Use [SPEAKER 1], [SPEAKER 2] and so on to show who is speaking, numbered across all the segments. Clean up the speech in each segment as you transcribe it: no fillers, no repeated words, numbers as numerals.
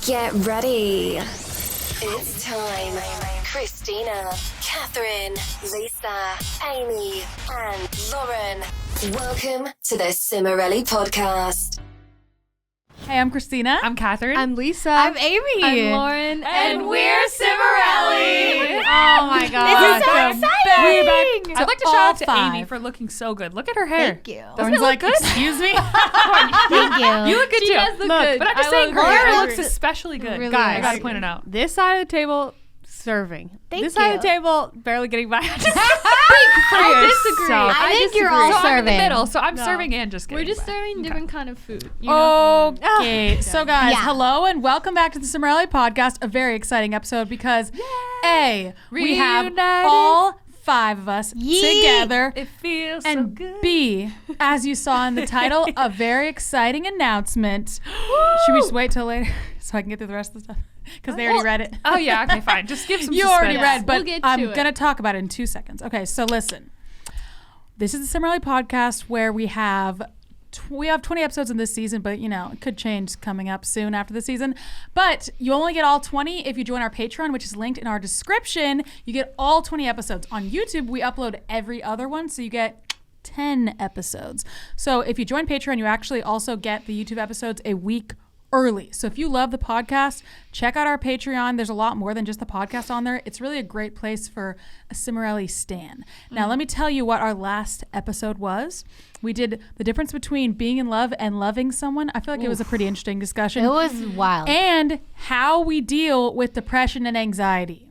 [SPEAKER 1] Get ready. It's time. Christina, Catherine, Lisa, Amy, and Lauren. Welcome to the Cimorelli podcast.
[SPEAKER 2] Hey, I'm Christina.
[SPEAKER 3] I'm Catherine.
[SPEAKER 4] I'm Lisa.
[SPEAKER 5] I'm Amy.
[SPEAKER 4] I'm Lauren.
[SPEAKER 3] And we're Cimorelli.
[SPEAKER 4] Oh my god.
[SPEAKER 5] This is so exciting.
[SPEAKER 3] We're back. I'd like to shout out to
[SPEAKER 2] five.
[SPEAKER 3] Amy for looking so good. Look at her hair.
[SPEAKER 5] Thank you.
[SPEAKER 3] Doesn't it look good?
[SPEAKER 2] Excuse me?
[SPEAKER 5] Thank you.
[SPEAKER 3] You look good
[SPEAKER 4] She
[SPEAKER 3] too.
[SPEAKER 4] does look good.
[SPEAKER 3] But I'm just
[SPEAKER 4] I
[SPEAKER 3] saying her
[SPEAKER 4] look
[SPEAKER 3] hair
[SPEAKER 4] good.
[SPEAKER 3] looks especially good.
[SPEAKER 4] Really
[SPEAKER 3] Guys, I
[SPEAKER 4] nice.
[SPEAKER 3] gotta point it out.
[SPEAKER 4] This side of the table, serving.
[SPEAKER 5] Thank
[SPEAKER 4] this side
[SPEAKER 5] you.
[SPEAKER 4] of the table, barely getting by.
[SPEAKER 3] I
[SPEAKER 4] disagree.
[SPEAKER 5] I think you're all
[SPEAKER 3] So I'm in the
[SPEAKER 5] serving.
[SPEAKER 3] middle, so I'm
[SPEAKER 4] No.
[SPEAKER 3] serving and just kidding.
[SPEAKER 4] We're just serving different kind of food. You know?
[SPEAKER 2] Okay, so guys,
[SPEAKER 5] Yeah.
[SPEAKER 2] hello and welcome back to the Cimorelli podcast. A very exciting episode because A, we have
[SPEAKER 3] Reunited.
[SPEAKER 2] all five of us together.
[SPEAKER 3] It feels so
[SPEAKER 2] And
[SPEAKER 3] good.
[SPEAKER 2] B, as you saw in the title, a very exciting announcement. Should we just wait till later so I can get through the rest of the stuff? Because they already read it.
[SPEAKER 3] Oh yeah, okay, fine. Just give some
[SPEAKER 2] You
[SPEAKER 3] suspense.
[SPEAKER 2] already read, but
[SPEAKER 4] We'll get
[SPEAKER 2] I'm
[SPEAKER 4] to it.
[SPEAKER 2] going to talk about it in 2 seconds. Okay, so listen. This is the Cimorelli podcast where we have 20 episodes in this season, but, you know, it could change coming up soon after the season. But you only get all 20 if you join our Patreon, which is linked in our description. You get all 20 episodes. On YouTube, we upload every other one, so you get 10 episodes. So if you join Patreon, you actually also get the YouTube episodes a week early. So if you love the podcast, check out our Patreon. There's a lot more than just the podcast on there. It's really a great place for a Cimorelli stan. Now, let me tell you what our last episode was. We did the difference between being in love and loving someone. I feel like it was a pretty interesting discussion.
[SPEAKER 5] It was wild.
[SPEAKER 2] And how we deal with depression and anxiety.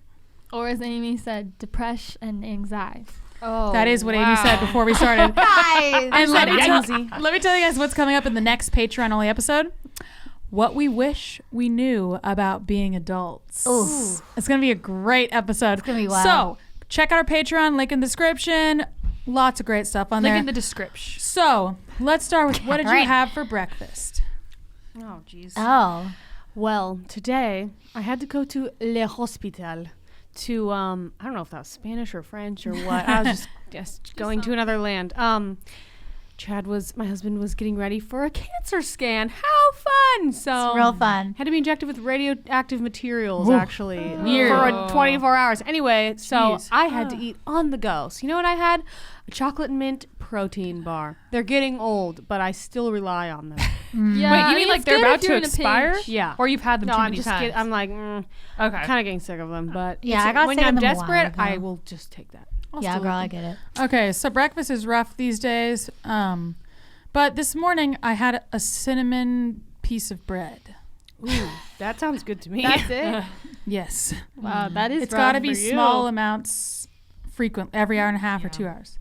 [SPEAKER 4] Or as Amy said, depression and anxiety.
[SPEAKER 3] Oh,
[SPEAKER 2] That is what Amy said before we started.
[SPEAKER 5] Guys,
[SPEAKER 2] And let me
[SPEAKER 3] Yikesy.
[SPEAKER 2] tell you guys what's coming up in the next Patreon-only episode. What we wish we knew about being adults.
[SPEAKER 5] Ooh.
[SPEAKER 2] It's going to be a great episode. It's
[SPEAKER 5] gonna be wild.
[SPEAKER 2] So, check out our Patreon, link in the description. Lots of great stuff on
[SPEAKER 3] Link
[SPEAKER 2] there.
[SPEAKER 3] in the description.
[SPEAKER 2] So, let's start with what did you
[SPEAKER 5] Right.
[SPEAKER 2] have for breakfast?
[SPEAKER 4] Oh, jeez.
[SPEAKER 5] Oh.
[SPEAKER 4] Well, today I had to go to Le Hospital to, I don't know if that was Spanish or French or what. I was just going to another land. My husband was getting ready for a cancer scan. How fun! So
[SPEAKER 5] It's real fun.
[SPEAKER 4] Had to be injected with radioactive materials, actually,
[SPEAKER 2] Weird.
[SPEAKER 4] for 24 hours. Anyway, so
[SPEAKER 3] Jeez.
[SPEAKER 4] I had to eat on the go. So you know what I had? A chocolate mint protein bar. They're getting old, but I still rely on them.
[SPEAKER 3] Wait,
[SPEAKER 4] Yeah,
[SPEAKER 3] you
[SPEAKER 4] I
[SPEAKER 3] mean
[SPEAKER 4] mean,
[SPEAKER 3] like
[SPEAKER 4] it's
[SPEAKER 3] they're
[SPEAKER 4] good
[SPEAKER 3] about
[SPEAKER 4] if you're
[SPEAKER 3] to
[SPEAKER 4] in a
[SPEAKER 3] expire?
[SPEAKER 4] pinch. Yeah.
[SPEAKER 3] Or you've had them
[SPEAKER 4] No,
[SPEAKER 3] too
[SPEAKER 4] I'm
[SPEAKER 3] many
[SPEAKER 4] just
[SPEAKER 3] times?
[SPEAKER 4] I'm like,
[SPEAKER 3] Okay.
[SPEAKER 4] kind of getting sick of them. But
[SPEAKER 5] Yeah, I got
[SPEAKER 4] when
[SPEAKER 5] sick of
[SPEAKER 4] I'm
[SPEAKER 5] them a while
[SPEAKER 4] desperate,
[SPEAKER 5] ago.
[SPEAKER 4] I will just take that.
[SPEAKER 5] Yeah, girl, I get it.
[SPEAKER 2] Okay, so breakfast is rough these days. But this morning, I had a cinnamon piece of bread.
[SPEAKER 4] Ooh, that sounds good to me.
[SPEAKER 3] That's it.
[SPEAKER 2] Yes.
[SPEAKER 4] Wow, that is.
[SPEAKER 2] It's got to be small amounts frequent, every hour and a half or 2 hours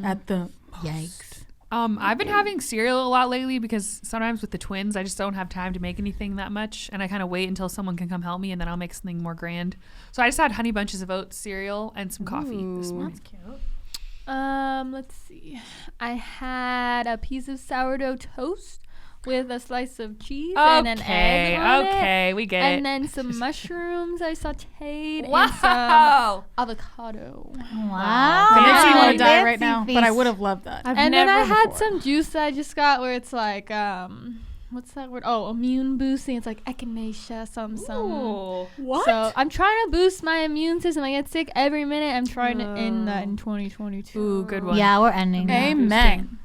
[SPEAKER 2] at the
[SPEAKER 5] Yikes.
[SPEAKER 3] I've been having cereal a lot lately because sometimes with the twins, I just don't have time to make anything that much. And I kind of wait until someone can come help me and then I'll make something more grand. So I just had Honey Bunches of Oats cereal and some coffee this morning.
[SPEAKER 4] Let's see. I had a piece of sourdough toast with a slice of cheese and an egg on it.
[SPEAKER 3] Okay, we get
[SPEAKER 4] And
[SPEAKER 3] it.
[SPEAKER 4] then some mushrooms I sauteed and some
[SPEAKER 3] Wow.
[SPEAKER 4] avocado.
[SPEAKER 5] Wow.
[SPEAKER 2] It makes me want to
[SPEAKER 5] Yeah.
[SPEAKER 2] die right
[SPEAKER 5] Fancy
[SPEAKER 2] now, but I
[SPEAKER 5] feast.
[SPEAKER 2] would have loved that.
[SPEAKER 4] And then I had some juice that I just got where it's like, what's that word? Oh, immune boosting. It's like echinacea, some.
[SPEAKER 3] What?
[SPEAKER 4] So I'm trying to boost my immune system. I get sick every minute. I'm trying to end that in 2022.
[SPEAKER 3] Ooh, good one.
[SPEAKER 5] Yeah, we're ending. that.
[SPEAKER 2] Amen.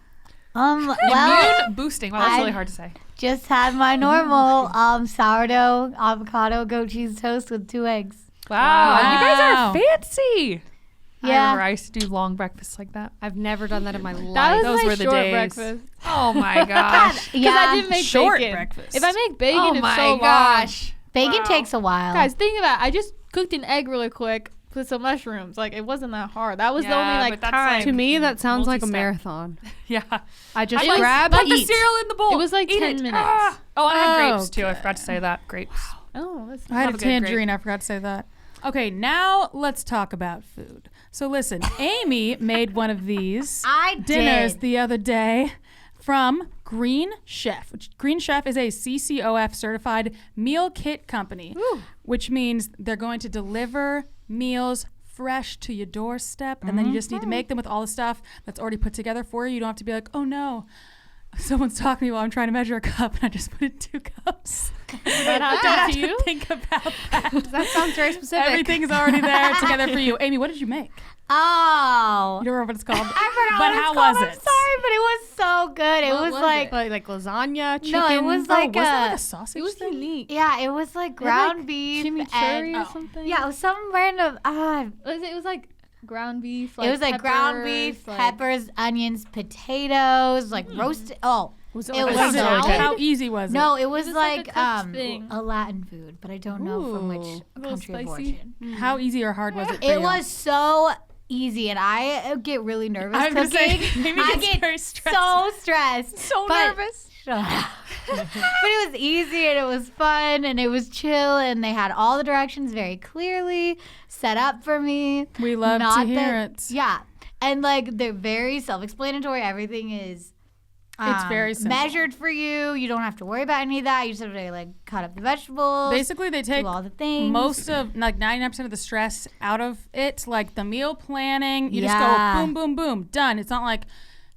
[SPEAKER 5] Well,
[SPEAKER 3] Immune boosting. Wow, that's
[SPEAKER 5] I-
[SPEAKER 3] really hard to say.
[SPEAKER 5] just had my normal sourdough, avocado, goat cheese toast with 2 eggs.
[SPEAKER 3] Wow. You guys
[SPEAKER 2] Wow.
[SPEAKER 3] are fancy. I
[SPEAKER 5] Yeah.
[SPEAKER 3] remember I used to do long breakfasts like that.
[SPEAKER 4] I've never done that in my life.
[SPEAKER 5] That was
[SPEAKER 3] Those
[SPEAKER 4] my
[SPEAKER 3] were the
[SPEAKER 4] short
[SPEAKER 3] days.
[SPEAKER 4] breakfast.
[SPEAKER 3] Oh my gosh.
[SPEAKER 4] Because
[SPEAKER 5] Yeah.
[SPEAKER 4] I didn't make
[SPEAKER 2] Short
[SPEAKER 4] bacon.
[SPEAKER 2] breakfast.
[SPEAKER 4] If I make bacon,
[SPEAKER 3] Oh
[SPEAKER 4] it's
[SPEAKER 3] my
[SPEAKER 4] so
[SPEAKER 3] gosh.
[SPEAKER 5] Bacon
[SPEAKER 3] Wow.
[SPEAKER 5] takes a while.
[SPEAKER 4] long. Guys, think about it. I just cooked an egg really quick with some mushrooms. Like, it wasn't that hard. That was the
[SPEAKER 3] Yeah,
[SPEAKER 4] only, like,
[SPEAKER 3] but that's
[SPEAKER 4] time.
[SPEAKER 3] like-
[SPEAKER 4] To me, that sounds like a
[SPEAKER 3] multi-step.
[SPEAKER 4] marathon.
[SPEAKER 3] Yeah.
[SPEAKER 4] I just
[SPEAKER 3] I
[SPEAKER 4] grab,
[SPEAKER 3] put the
[SPEAKER 4] eat.
[SPEAKER 3] cereal in the bowl.
[SPEAKER 4] It was like
[SPEAKER 3] Eat
[SPEAKER 4] 10
[SPEAKER 3] it.
[SPEAKER 4] minutes.
[SPEAKER 3] Ah. Oh, and I had grapes too. I
[SPEAKER 2] Okay.
[SPEAKER 3] forgot to say that. Grapes.
[SPEAKER 4] Oh, that's
[SPEAKER 2] I had
[SPEAKER 3] Love
[SPEAKER 2] a
[SPEAKER 3] a good grape.
[SPEAKER 2] tangerine. I forgot to say that. Okay, now let's talk about food. So listen, Amy made one of these
[SPEAKER 5] I
[SPEAKER 2] dinners
[SPEAKER 5] did.
[SPEAKER 2] the other day from Green Chef. Green Chef is a CCOF certified meal kit company, which means they're going to deliver meals fresh to your doorstep, and then you just need to make them with all the stuff that's already put together for you. You don't have to be like, oh no, someone's talking to me while I'm trying to measure a cup, and I just put in 2 cups.
[SPEAKER 4] That
[SPEAKER 2] I don't
[SPEAKER 4] happened
[SPEAKER 2] have
[SPEAKER 4] to you?
[SPEAKER 2] to think about that.
[SPEAKER 4] That sounds very specific.
[SPEAKER 2] Everything's already there together for you. Amy, what did you make?
[SPEAKER 5] Oh.
[SPEAKER 2] You don't remember what it's called?
[SPEAKER 5] I forgot
[SPEAKER 2] But
[SPEAKER 5] what
[SPEAKER 2] how
[SPEAKER 5] it's called.
[SPEAKER 2] was
[SPEAKER 5] I'm
[SPEAKER 2] it?
[SPEAKER 5] sorry, but it was so good. It
[SPEAKER 3] What
[SPEAKER 5] was
[SPEAKER 3] was
[SPEAKER 5] like,
[SPEAKER 3] it?
[SPEAKER 4] Like lasagna, chicken.
[SPEAKER 5] no, it was like,
[SPEAKER 2] wasn't it like a sausage
[SPEAKER 4] it was
[SPEAKER 2] thing?
[SPEAKER 4] unique.
[SPEAKER 5] yeah, it was like ground beef
[SPEAKER 4] chimichurri
[SPEAKER 5] and
[SPEAKER 4] or something.
[SPEAKER 5] yeah, it was some random.
[SPEAKER 6] It was like ground beef.
[SPEAKER 5] It was like ground beef, peppers, onions, potatoes, like roasted. Oh,
[SPEAKER 4] Was
[SPEAKER 5] It
[SPEAKER 4] like
[SPEAKER 5] was
[SPEAKER 4] a
[SPEAKER 2] Was it,
[SPEAKER 5] so
[SPEAKER 4] salad?
[SPEAKER 2] how easy was it?
[SPEAKER 5] no, it was
[SPEAKER 6] Is this like
[SPEAKER 5] like
[SPEAKER 6] a cooked thing?
[SPEAKER 5] a Latin food, but I don't know from which
[SPEAKER 4] Ooh.
[SPEAKER 6] A little
[SPEAKER 5] country of
[SPEAKER 6] spicy?
[SPEAKER 5] origin.
[SPEAKER 2] How easy or hard was it for
[SPEAKER 5] It
[SPEAKER 2] you?
[SPEAKER 5] was so easy, and I get really nervous
[SPEAKER 2] I was
[SPEAKER 5] cooking.
[SPEAKER 2] gonna say, Amy
[SPEAKER 5] I
[SPEAKER 2] gets
[SPEAKER 5] get
[SPEAKER 2] very stressed.
[SPEAKER 5] so stressed,
[SPEAKER 6] So
[SPEAKER 5] but-
[SPEAKER 6] nervous.
[SPEAKER 5] Shut up. But it was easy and it was fun and it was chill and they had all the directions very clearly set up for me.
[SPEAKER 2] We love to
[SPEAKER 5] Not
[SPEAKER 2] hear
[SPEAKER 5] that-
[SPEAKER 2] it.
[SPEAKER 5] Yeah, and like they're very self-explanatory. Everything is.
[SPEAKER 2] It's very simple.
[SPEAKER 5] measured for you. You don't have to worry about any of that. You just have to like cut up the vegetables.
[SPEAKER 2] Basically, they take
[SPEAKER 5] do all the things.
[SPEAKER 2] most of, like 99% of the stress out of it, like the meal planning. You just
[SPEAKER 5] Yeah.
[SPEAKER 2] go boom, boom, boom, done. It's not like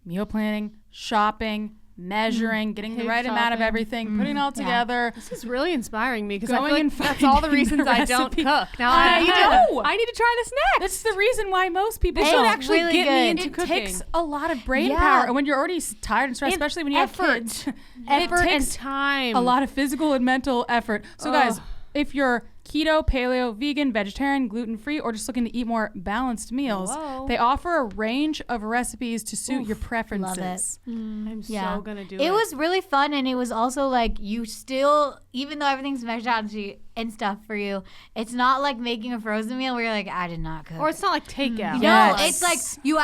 [SPEAKER 2] meal planning, shopping, measuring, getting the
[SPEAKER 6] Pig
[SPEAKER 2] right amount of
[SPEAKER 6] shopping.
[SPEAKER 2] everything, putting it all together.
[SPEAKER 4] This is really inspiring me because I
[SPEAKER 2] Going
[SPEAKER 4] feel like
[SPEAKER 2] and
[SPEAKER 4] that's all the
[SPEAKER 2] finding
[SPEAKER 4] reasons
[SPEAKER 2] the
[SPEAKER 4] I don't
[SPEAKER 2] recipe.
[SPEAKER 4] cook. Now
[SPEAKER 2] I know.
[SPEAKER 4] I need to try this next.
[SPEAKER 2] That's the reason why most people
[SPEAKER 5] It's
[SPEAKER 2] don't.
[SPEAKER 5] actually really
[SPEAKER 4] get me
[SPEAKER 5] good.
[SPEAKER 4] into
[SPEAKER 2] It
[SPEAKER 4] cooking.
[SPEAKER 2] takes a lot of brain
[SPEAKER 5] Yeah.
[SPEAKER 2] power, and when you're already tired and stressed,
[SPEAKER 5] And
[SPEAKER 2] especially when you
[SPEAKER 5] effort.
[SPEAKER 2] have kids,
[SPEAKER 4] effort
[SPEAKER 2] it
[SPEAKER 4] and
[SPEAKER 2] takes
[SPEAKER 4] time.
[SPEAKER 2] a lot of physical and mental effort. So, guys, if you're keto, paleo, vegan, vegetarian, gluten-free, or just looking to eat more balanced meals,
[SPEAKER 4] Whoa.
[SPEAKER 2] they offer a range of recipes to suit your preferences.
[SPEAKER 4] I'm
[SPEAKER 5] Yeah.
[SPEAKER 4] so gonna do it.
[SPEAKER 5] It was really fun, and it was also like you still, even though everything's measured out and stuff for you, it's not like making a frozen meal where you're like, I did not cook.
[SPEAKER 4] or it's not like takeout.
[SPEAKER 5] no,
[SPEAKER 2] Yes.
[SPEAKER 5] it's like you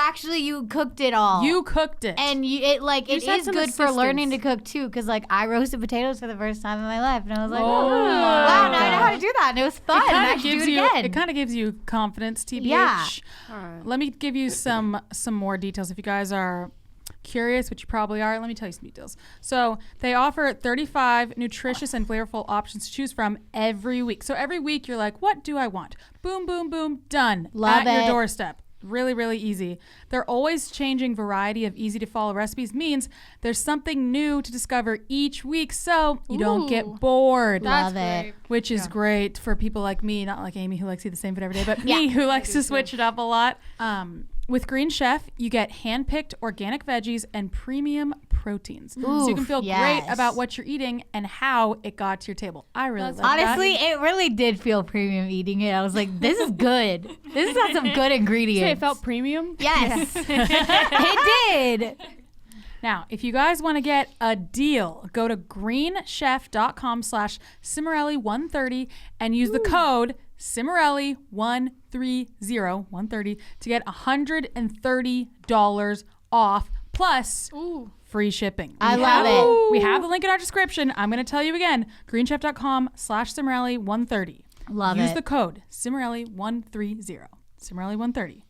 [SPEAKER 5] cooked it all.
[SPEAKER 2] You cooked it.
[SPEAKER 5] and it
[SPEAKER 4] just had
[SPEAKER 5] is
[SPEAKER 4] some
[SPEAKER 5] good for learning to
[SPEAKER 4] assistance.
[SPEAKER 5] cook too, because like I roasted potatoes for the first time in my life, and I was like,
[SPEAKER 2] Oh
[SPEAKER 5] oh,
[SPEAKER 2] my
[SPEAKER 5] wow, now I know
[SPEAKER 2] God.
[SPEAKER 5] how to do that, and it was fun.
[SPEAKER 2] it
[SPEAKER 5] And I
[SPEAKER 2] kind of
[SPEAKER 5] should do
[SPEAKER 2] gives
[SPEAKER 5] it
[SPEAKER 2] you.
[SPEAKER 5] again.
[SPEAKER 2] It kind of gives you confidence. TBH.
[SPEAKER 5] Yeah.
[SPEAKER 4] All right.
[SPEAKER 2] Let me give you some more details if you guys are curious, which you probably are. Let me tell you some details. So they offer 35 nutritious and flavorful options to choose from every week. So every week you're like, what do I want? Boom, boom, boom, done.
[SPEAKER 5] Love
[SPEAKER 2] at your
[SPEAKER 5] it.
[SPEAKER 2] doorstep. Really, really easy. Their always changing variety of easy to follow recipes means there's something new to discover each week, so you don't get
[SPEAKER 6] Ooh.
[SPEAKER 2] bored.
[SPEAKER 5] Love
[SPEAKER 6] That's
[SPEAKER 5] it.
[SPEAKER 6] great.
[SPEAKER 2] Which is great for people like me, not like Amy who likes to eat the same food every day, but me
[SPEAKER 5] Yeah.
[SPEAKER 2] who likes to switch it up a lot. With Green Chef, you get hand-picked organic veggies and premium proteins. So you can
[SPEAKER 5] Oof,
[SPEAKER 2] feel
[SPEAKER 5] yes.
[SPEAKER 2] great about what you're eating and how it got to your table. I really love
[SPEAKER 5] Honestly,
[SPEAKER 2] that.
[SPEAKER 5] it really did feel premium eating it. I was like, this is good. This has some good ingredients.
[SPEAKER 4] Say it felt premium.
[SPEAKER 5] Yes, it did.
[SPEAKER 2] Now, if you guys want to get a deal, go to greenchef.com/Cimorelli130 and use the code Cimorelli130 to get $130 off plus free shipping.
[SPEAKER 5] I love it.
[SPEAKER 2] We have the link in our description. I'm going to tell you again, greenchef.com/Cimorelli130.
[SPEAKER 5] Love
[SPEAKER 2] Use
[SPEAKER 5] it.
[SPEAKER 2] the code Cimorelli130. Cimorelli130.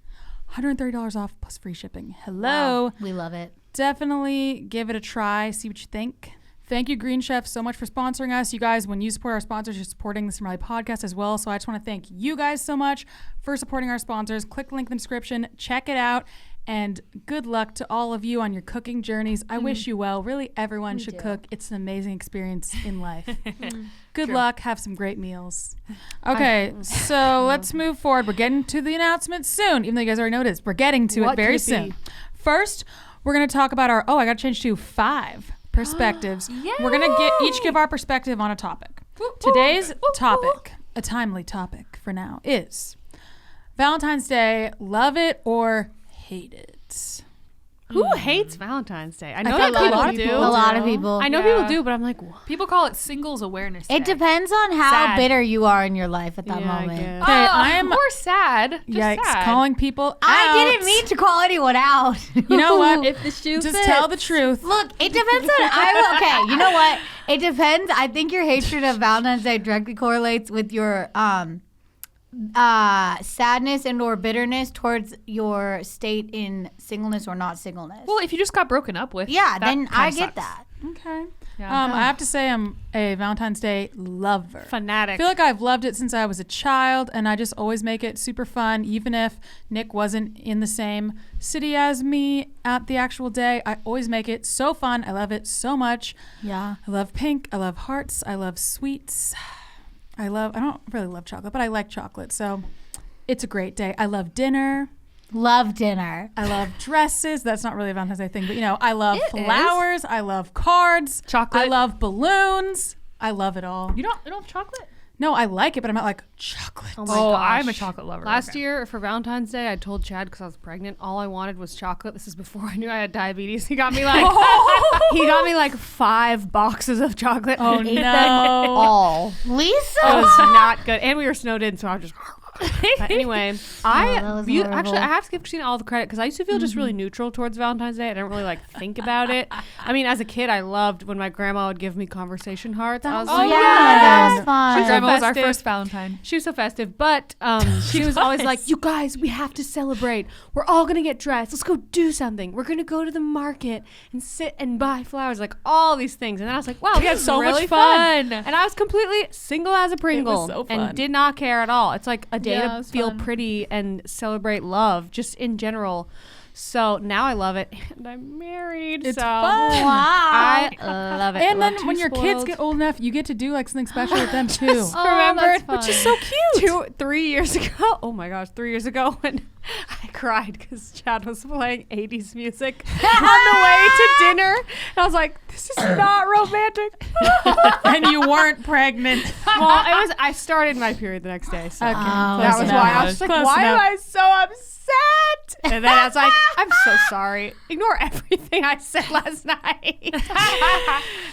[SPEAKER 2] $130 off plus free shipping. Hello.
[SPEAKER 5] Wow, we love it.
[SPEAKER 2] Definitely give it a try. See what you think. Thank you, Green Chef, so much for sponsoring us. You guys, when you support our sponsors, you're supporting the Cimorelli podcast as well. So I just want to thank you guys so much for supporting our sponsors. Click the link in the description. Check it out. And good luck to all of you on your cooking journeys. I wish you well. Really, everyone should cook. It's an amazing experience in life. Good luck. Have some great meals. Okay, so let's move forward. We're getting to the announcements soon, even though you guys already noticed. We're getting to
[SPEAKER 4] What
[SPEAKER 2] it very
[SPEAKER 4] could it be?
[SPEAKER 2] soon. First, we're going to talk about our, I got to change to 5 perspectives. We're going to each give our perspective on a topic. Today's topic, a timely topic for now, is Valentine's Day, love it or hate it.
[SPEAKER 4] Who hates Valentine's Day? I know
[SPEAKER 2] feel
[SPEAKER 4] that
[SPEAKER 2] like a lot of
[SPEAKER 4] do.
[SPEAKER 2] people
[SPEAKER 5] A lot of people.
[SPEAKER 4] I know
[SPEAKER 3] Yeah.
[SPEAKER 4] people do, but I'm like, what?
[SPEAKER 3] People call it Singles Awareness Day.
[SPEAKER 5] It depends on how
[SPEAKER 3] Sad.
[SPEAKER 5] bitter you are in your life at that
[SPEAKER 4] Yeah, I
[SPEAKER 5] moment.
[SPEAKER 4] guess.
[SPEAKER 2] Okay, I am
[SPEAKER 3] Or sad. Just
[SPEAKER 2] yikes,
[SPEAKER 3] sad.
[SPEAKER 2] calling people
[SPEAKER 5] I
[SPEAKER 2] out.
[SPEAKER 5] didn't mean to call anyone out.
[SPEAKER 2] You know what?
[SPEAKER 6] If the shoe
[SPEAKER 2] Just
[SPEAKER 6] fits.
[SPEAKER 2] tell the truth.
[SPEAKER 5] Look, it depends on. Okay, you know what? It depends. I think your hatred of Valentine's Day directly correlates with your sadness and or bitterness towards your state in singleness or not singleness.
[SPEAKER 3] Well, if you just got broken up with,
[SPEAKER 5] yeah,
[SPEAKER 3] that
[SPEAKER 5] then
[SPEAKER 3] kinda
[SPEAKER 5] I get
[SPEAKER 3] sucks.
[SPEAKER 5] that.
[SPEAKER 2] Okay.
[SPEAKER 3] Yeah.
[SPEAKER 2] I have to say I'm a Valentine's Day lover. I
[SPEAKER 4] Fanatic.
[SPEAKER 2] feel like I've loved it since I was a child, and I just always make it super fun. Even if Nick wasn't in the same city as me at the actual day, I always make it so fun. I love it so much.
[SPEAKER 5] Yeah.
[SPEAKER 2] I love pink. I love hearts. I love sweets. I don't really love chocolate, but I like chocolate. So it's a great day. I love dinner.
[SPEAKER 5] Love dinner.
[SPEAKER 2] I love dresses. That's not really a Valentine's Day thing, but I love
[SPEAKER 6] It
[SPEAKER 2] flowers. I love cards.
[SPEAKER 3] Chocolate.
[SPEAKER 2] I love balloons. I love it all.
[SPEAKER 3] You don't have chocolate?
[SPEAKER 2] No, I like it, but I'm not like chocolate.
[SPEAKER 4] Oh my
[SPEAKER 3] Oh,
[SPEAKER 4] gosh.
[SPEAKER 3] I'm a chocolate lover.
[SPEAKER 4] Last
[SPEAKER 3] Okay.
[SPEAKER 4] year for Valentine's Day, I told Chad because I was pregnant, all I wanted was chocolate. This is before I knew I had diabetes. He got me like 5 boxes of chocolate.
[SPEAKER 2] Oh,
[SPEAKER 4] and ate
[SPEAKER 2] no.
[SPEAKER 4] them all.
[SPEAKER 5] Lisa.
[SPEAKER 4] It was not good, and we were snowed in, so I was just. But anyway,
[SPEAKER 5] that was
[SPEAKER 4] actually
[SPEAKER 5] horrible.
[SPEAKER 4] I have to give Christina all the credit because I used to feel just really neutral towards Valentine's Day. I didn't really think about it. I mean, as a kid, I loved when my grandma would give me conversation hearts. I was
[SPEAKER 2] Oh,
[SPEAKER 4] like,
[SPEAKER 2] yeah.
[SPEAKER 5] that was fun.
[SPEAKER 4] She's
[SPEAKER 3] Grandma was our
[SPEAKER 4] festive.
[SPEAKER 3] first Valentine.
[SPEAKER 4] She was so festive, but she was always like, "You guys, we have to celebrate. We're all gonna get dressed. Let's go do something. We're gonna go to the market and sit and buy flowers, like all these things." And then I was like, "Wow, we had so
[SPEAKER 3] really
[SPEAKER 4] much fun!"
[SPEAKER 3] fun.
[SPEAKER 4] And I was completely single as a Pringle
[SPEAKER 2] so fun.
[SPEAKER 4] and did not care at all. It's like a day
[SPEAKER 6] Yeah, it
[SPEAKER 4] to
[SPEAKER 6] was
[SPEAKER 4] feel
[SPEAKER 6] fun.
[SPEAKER 4] pretty and celebrate love, just in general. So now I love it, and I'm married.
[SPEAKER 2] It's
[SPEAKER 4] so
[SPEAKER 2] fun.
[SPEAKER 4] I love it.
[SPEAKER 2] And
[SPEAKER 4] Love
[SPEAKER 2] then
[SPEAKER 4] to
[SPEAKER 2] when
[SPEAKER 4] be
[SPEAKER 2] your kids
[SPEAKER 4] spoiled.
[SPEAKER 2] get old enough, you get to do something special with them too.
[SPEAKER 4] Remembered,
[SPEAKER 6] that's
[SPEAKER 4] which is
[SPEAKER 6] fun.
[SPEAKER 4] so cute. 3 years ago, oh my gosh, 3 years ago when I cried because Chad was playing 80s music on the way to dinner. And I was like, this is not romantic.
[SPEAKER 2] And you weren't pregnant.
[SPEAKER 4] Well, I started my period the next day. So
[SPEAKER 2] Okay.
[SPEAKER 4] that was
[SPEAKER 2] Close
[SPEAKER 4] why I
[SPEAKER 2] enough.
[SPEAKER 4] was just like,
[SPEAKER 2] Close
[SPEAKER 4] why
[SPEAKER 2] enough.
[SPEAKER 4] am I so upset? And then I was like, I'm so sorry. Ignore everything I said last night.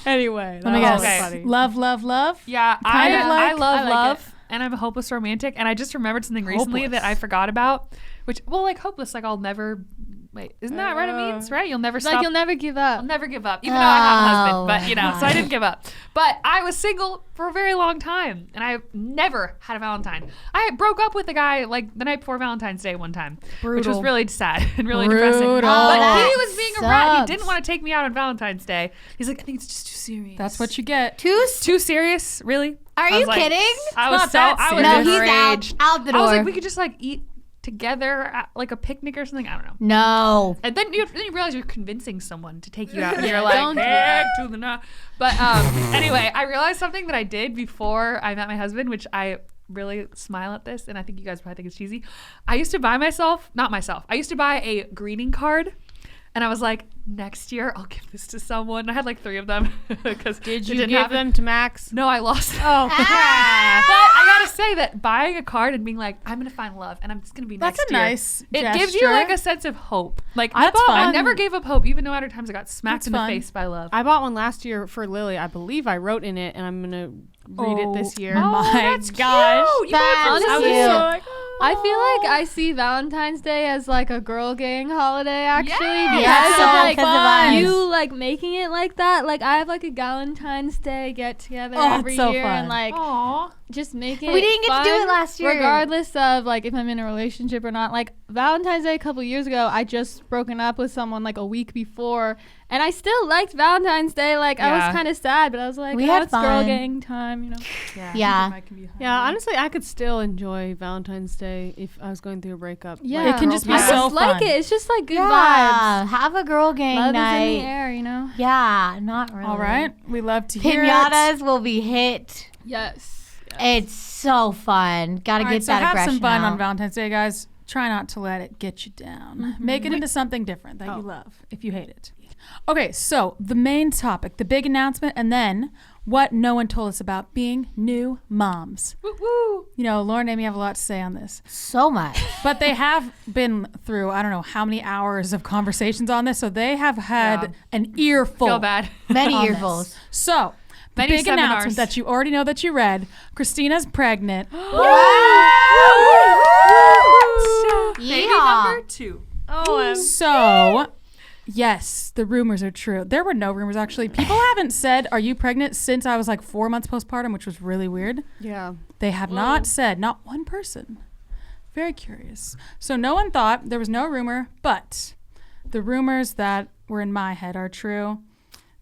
[SPEAKER 4] Anyway,
[SPEAKER 2] Let me
[SPEAKER 4] that was
[SPEAKER 2] guess.
[SPEAKER 4] funny.
[SPEAKER 2] Love, love, love.
[SPEAKER 3] Yeah,
[SPEAKER 2] Kind of like-
[SPEAKER 3] I love
[SPEAKER 6] I like
[SPEAKER 3] love, and I'm a hopeless romantic. And I just remembered something recently
[SPEAKER 2] Hopeless.
[SPEAKER 3] that I forgot about, which hopeless, I'll never. Wait, isn't that what it means? Right? You'll never stop.
[SPEAKER 6] Like you'll never give
[SPEAKER 3] I'll
[SPEAKER 6] up.
[SPEAKER 3] never give up, even though I have a husband. But
[SPEAKER 5] Oh,
[SPEAKER 3] so I didn't give up. But I was single for a very long time, and I never had a Valentine. I broke up with a guy the night before Valentine's Day one time, which was
[SPEAKER 4] Brutal.
[SPEAKER 3] really sad and really depressing.
[SPEAKER 2] Brutal.
[SPEAKER 3] But
[SPEAKER 5] that
[SPEAKER 3] he was being a rat. He
[SPEAKER 5] sucks.
[SPEAKER 3] didn't want to take me out on Valentine's Day. He's like, I think it's just too serious.
[SPEAKER 2] That's what you get.
[SPEAKER 3] Too serious, really?
[SPEAKER 5] Are
[SPEAKER 3] I was
[SPEAKER 5] you
[SPEAKER 3] like-
[SPEAKER 5] kidding?
[SPEAKER 3] I was
[SPEAKER 2] not that
[SPEAKER 3] I was
[SPEAKER 5] No,
[SPEAKER 2] serious.
[SPEAKER 5] he's out.
[SPEAKER 3] enraged.
[SPEAKER 5] Out the
[SPEAKER 3] I was
[SPEAKER 5] door.
[SPEAKER 3] like, we could just eat together at a picnic or something. I don't know.
[SPEAKER 5] No.
[SPEAKER 3] And then you realize you're convincing someone to take you out, and you're
[SPEAKER 6] Don't
[SPEAKER 3] like,
[SPEAKER 6] do
[SPEAKER 3] heck to the no. But anyway, I realized something that I did before I met my husband, which I really smile at this, and I think you guys probably think it's cheesy. I used to buy I used to buy a greeting card. And I was like, next year I'll give this to someone. I had 3 of them because
[SPEAKER 4] Did you give them to Max?
[SPEAKER 3] No, I lost.
[SPEAKER 4] Oh,
[SPEAKER 3] But I gotta say that buying a card and being like, I'm gonna find love, and I'm just gonna be
[SPEAKER 2] That's
[SPEAKER 3] next
[SPEAKER 2] a
[SPEAKER 3] year.
[SPEAKER 2] nice
[SPEAKER 3] It gives you
[SPEAKER 2] gesture.
[SPEAKER 3] a sense of hope.
[SPEAKER 2] That's
[SPEAKER 3] I
[SPEAKER 2] fun.
[SPEAKER 3] never gave up hope, even though at times I got smacked
[SPEAKER 2] That's
[SPEAKER 3] in the
[SPEAKER 2] fun.
[SPEAKER 3] face by love.
[SPEAKER 4] I bought one last year for Lily. I believe I wrote in it, and I'm gonna read it this year.
[SPEAKER 2] Oh, my
[SPEAKER 3] that's
[SPEAKER 2] gosh.
[SPEAKER 3] cute. You bought it for
[SPEAKER 6] Honestly,
[SPEAKER 3] Lily.
[SPEAKER 6] I feel like I see Valentine's Day as a girl gang holiday actually.
[SPEAKER 3] Yeah,
[SPEAKER 6] because
[SPEAKER 5] so
[SPEAKER 6] of,
[SPEAKER 5] because of us.
[SPEAKER 6] you making it like that. I have a Valentine's Day get together
[SPEAKER 2] Oh,
[SPEAKER 6] every
[SPEAKER 2] it's so
[SPEAKER 6] year
[SPEAKER 2] fun.
[SPEAKER 6] and
[SPEAKER 3] Aw.
[SPEAKER 6] just make it.
[SPEAKER 5] We didn't get to do
[SPEAKER 6] fun,
[SPEAKER 5] it last year.
[SPEAKER 6] regardless of if I'm in a relationship or not. Valentine's Day a couple years ago, I just broken up with someone a week before, and I still liked Valentine's Day. I
[SPEAKER 3] Yeah.
[SPEAKER 6] was kind of sad, but I was like,
[SPEAKER 5] We
[SPEAKER 6] oh,
[SPEAKER 5] had
[SPEAKER 6] it's girl
[SPEAKER 5] fun.
[SPEAKER 6] gang time,
[SPEAKER 5] Yeah.
[SPEAKER 4] Yeah, honestly, I could still enjoy Valentine's Day if I was going through a breakup.
[SPEAKER 6] Yeah,
[SPEAKER 2] It can just be
[SPEAKER 6] I
[SPEAKER 2] so
[SPEAKER 6] just like
[SPEAKER 2] fun.
[SPEAKER 6] it. It's just good
[SPEAKER 5] Yeah.
[SPEAKER 6] vibes.
[SPEAKER 5] Have a girl gang
[SPEAKER 6] Love
[SPEAKER 5] night.
[SPEAKER 6] is in the air,
[SPEAKER 5] Yeah, not really.
[SPEAKER 2] All right. We love to hear
[SPEAKER 5] Pinatas
[SPEAKER 2] it.
[SPEAKER 5] will be hit.
[SPEAKER 6] Yes.
[SPEAKER 5] It's so fun. Gotta
[SPEAKER 2] All
[SPEAKER 5] get
[SPEAKER 2] right, so
[SPEAKER 5] that
[SPEAKER 2] have
[SPEAKER 5] aggression
[SPEAKER 2] some fun
[SPEAKER 5] out.
[SPEAKER 2] on Valentine's Day, guys. Try not to let it get you down. Make it into something different that you love if you hate it. Okay, so the main topic, the big announcement, and then what no one told us about being new moms.
[SPEAKER 3] Woo woo.
[SPEAKER 2] Lauren and Amy have a lot to say on this.
[SPEAKER 5] So much.
[SPEAKER 2] But they have been through, I don't know how many hours of conversations on this, so they have had an earful.
[SPEAKER 3] Feel bad.
[SPEAKER 5] Many
[SPEAKER 2] on
[SPEAKER 5] earfuls.
[SPEAKER 2] this. So, the
[SPEAKER 3] Many
[SPEAKER 2] big
[SPEAKER 3] seminars.
[SPEAKER 2] announcement that you already know that you read, Christina's pregnant.
[SPEAKER 3] Baby
[SPEAKER 5] Yeehaw.
[SPEAKER 3] number 2.
[SPEAKER 2] So, yes, the rumors are true. There were no rumors, actually. People haven't said, are you pregnant, since I was 4 months postpartum, which was really weird.
[SPEAKER 4] Yeah.
[SPEAKER 2] They have not said, not one person. Very curious. So no one thought, there was no rumor, but the rumors that were in my head are true,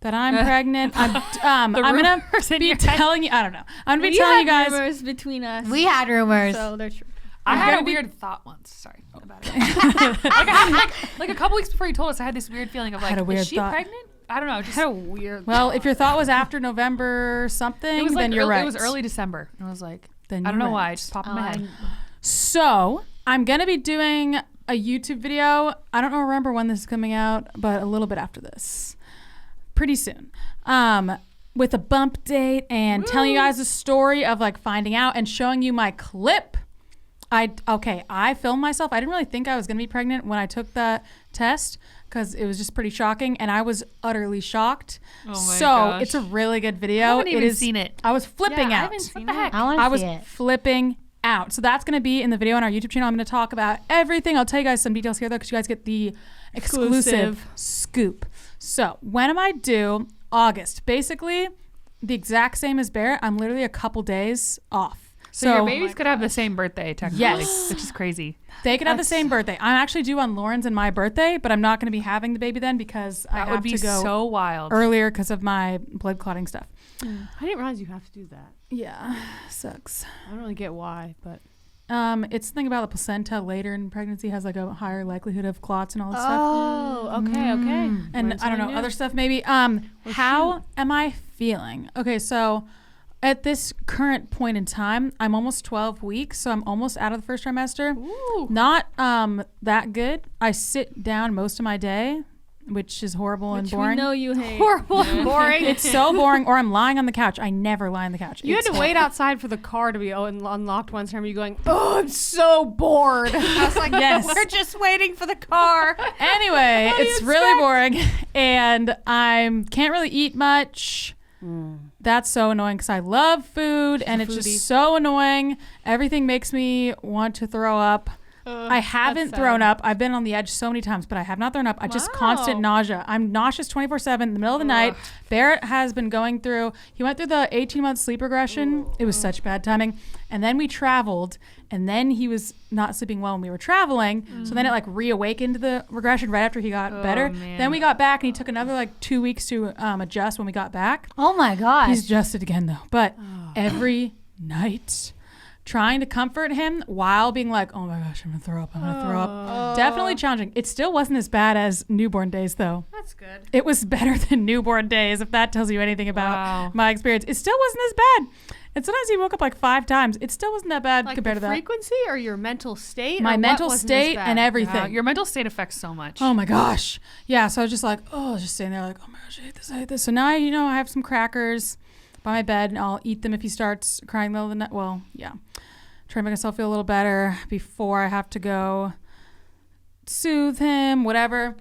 [SPEAKER 2] that I'm pregnant. I'm gonna be telling you. I don't know. I'm gonna be
[SPEAKER 6] We
[SPEAKER 2] telling you
[SPEAKER 6] had
[SPEAKER 2] guys.
[SPEAKER 6] rumors between us.
[SPEAKER 5] We had rumors.
[SPEAKER 6] So they're true.
[SPEAKER 3] I had a weird thought once. Sorry about it. like a couple weeks before you told us, I had this weird feeling of like,
[SPEAKER 2] had a weird
[SPEAKER 3] is she
[SPEAKER 2] thought.
[SPEAKER 3] pregnant? I don't know. Just
[SPEAKER 4] Had a weird.
[SPEAKER 2] Well, if your thought was after November something,
[SPEAKER 3] it was like
[SPEAKER 2] then you're right.
[SPEAKER 3] It was early December, and I was like,
[SPEAKER 2] Then
[SPEAKER 3] I don't
[SPEAKER 2] you're
[SPEAKER 3] know why.
[SPEAKER 2] right.
[SPEAKER 3] It just popped in my head.
[SPEAKER 2] So I'm gonna be doing a YouTube video. I don't remember when this is coming out, but a little bit after this, pretty soon. With a bump date and telling you guys the story of like finding out and showing you my clip. I filmed myself. I didn't really think I was gonna be pregnant when I took that test because it was just pretty shocking, and I was utterly shocked.
[SPEAKER 3] Oh my
[SPEAKER 2] so
[SPEAKER 3] gosh.
[SPEAKER 2] it's a really good video.
[SPEAKER 3] I haven't even
[SPEAKER 2] It is-
[SPEAKER 3] seen it.
[SPEAKER 2] I was flipping
[SPEAKER 6] I
[SPEAKER 2] out.
[SPEAKER 6] haven't seen it.
[SPEAKER 5] I want
[SPEAKER 2] I
[SPEAKER 5] to
[SPEAKER 2] was
[SPEAKER 5] see it.
[SPEAKER 2] flipping out. So that's going to be in the video on our YouTube channel. I'm going to talk about everything. I'll tell you guys some details here, though, because you guys get the exclusive scoop. So when am I due? August. Basically, the exact same as Barrett. I'm literally a couple days off.
[SPEAKER 3] So your babies could have the same birthday, technically.
[SPEAKER 2] Yes.
[SPEAKER 3] Which is crazy.
[SPEAKER 2] They could have the same birthday. I'm actually due on Lauren's and my birthday, but I'm not going to be having the baby then because I
[SPEAKER 3] That
[SPEAKER 2] have
[SPEAKER 3] would be
[SPEAKER 2] to go
[SPEAKER 3] so wild.
[SPEAKER 2] earlier because of my blood clotting stuff.
[SPEAKER 4] I didn't realize you have to do that.
[SPEAKER 2] Yeah, sucks.
[SPEAKER 4] I don't really get why, but
[SPEAKER 2] It's the thing about the placenta later in pregnancy has like a higher likelihood of clots and all this stuff.
[SPEAKER 4] oh, okay.
[SPEAKER 2] And
[SPEAKER 4] Learn
[SPEAKER 2] I don't
[SPEAKER 4] something
[SPEAKER 2] know,
[SPEAKER 4] new.
[SPEAKER 2] other stuff maybe. How am I feeling? Okay, so at this current point in time, I'm almost 12 weeks, so I'm almost out of the first trimester.
[SPEAKER 4] Ooh.
[SPEAKER 2] Not that good. I sit down most of my day, which is horrible and
[SPEAKER 6] Which we
[SPEAKER 2] boring.
[SPEAKER 6] know you hate.
[SPEAKER 4] Horrible and boring.
[SPEAKER 2] It's so boring, or I'm lying on the couch. I never lie on the couch.
[SPEAKER 4] You had to wait outside for the car to be unlocked once time. You going, oh, I'm so bored. I was like,
[SPEAKER 2] Yes.
[SPEAKER 4] we're just waiting for the car.
[SPEAKER 2] Anyway,
[SPEAKER 4] What do
[SPEAKER 2] it's
[SPEAKER 4] you
[SPEAKER 2] really boring, and I can't really eat much. That's so annoying because I love food, and it's just so annoying. Everything makes me want to throw up. I haven't thrown up. I've been on the edge so many times, but I have not thrown up. I just constant nausea. I'm nauseous 24/7 in the middle of the night. Barrett has been going through, he went through the 18-month sleep regression. It was such bad timing. And then we traveled, and then he was not sleeping well when we were traveling. So then it like reawakened the regression right after he got better.
[SPEAKER 3] man.
[SPEAKER 2] Then we got back, and he took another like 2 weeks to adjust when we got back.
[SPEAKER 5] Oh my gosh.
[SPEAKER 2] He's adjusted again though. But every night, trying to comfort him while being like, oh my gosh, I'm gonna throw up. I'm gonna throw up. Definitely challenging. It still wasn't as bad as newborn days though.
[SPEAKER 4] That's good.
[SPEAKER 2] It was better than newborn days, if that tells you anything about
[SPEAKER 3] Wow.
[SPEAKER 2] my experience. It still wasn't as bad. And sometimes he woke up like 5 times. It still wasn't that bad
[SPEAKER 4] Like
[SPEAKER 2] compared
[SPEAKER 4] the
[SPEAKER 2] to that.
[SPEAKER 4] frequency or your mental state?
[SPEAKER 2] My
[SPEAKER 4] or what
[SPEAKER 2] mental
[SPEAKER 4] wasn't as
[SPEAKER 2] state
[SPEAKER 4] bad?
[SPEAKER 2] and everything.
[SPEAKER 3] Your mental state affects so much.
[SPEAKER 2] Oh my gosh. Yeah, so I was just like, just sitting there like, oh my gosh, I hate this, I hate this. So now, I have some crackers by my bed, and I'll eat them if he starts crying in the middle of the night. Well, yeah. Try to make myself feel a little better before I have to go soothe him, whatever.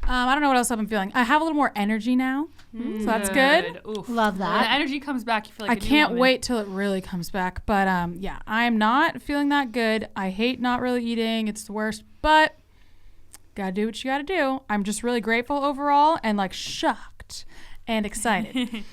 [SPEAKER 2] I don't know what else I've been feeling. I have a little more energy now, so that's good.
[SPEAKER 3] Oof.
[SPEAKER 5] Love
[SPEAKER 3] When
[SPEAKER 5] that.
[SPEAKER 3] the energy comes back, you feel like
[SPEAKER 2] I can't wait till it really comes back. But yeah, I'm not feeling that good. I hate not really eating. It's the worst, but gotta do what you gotta do. I'm just really grateful overall and like shocked and excited.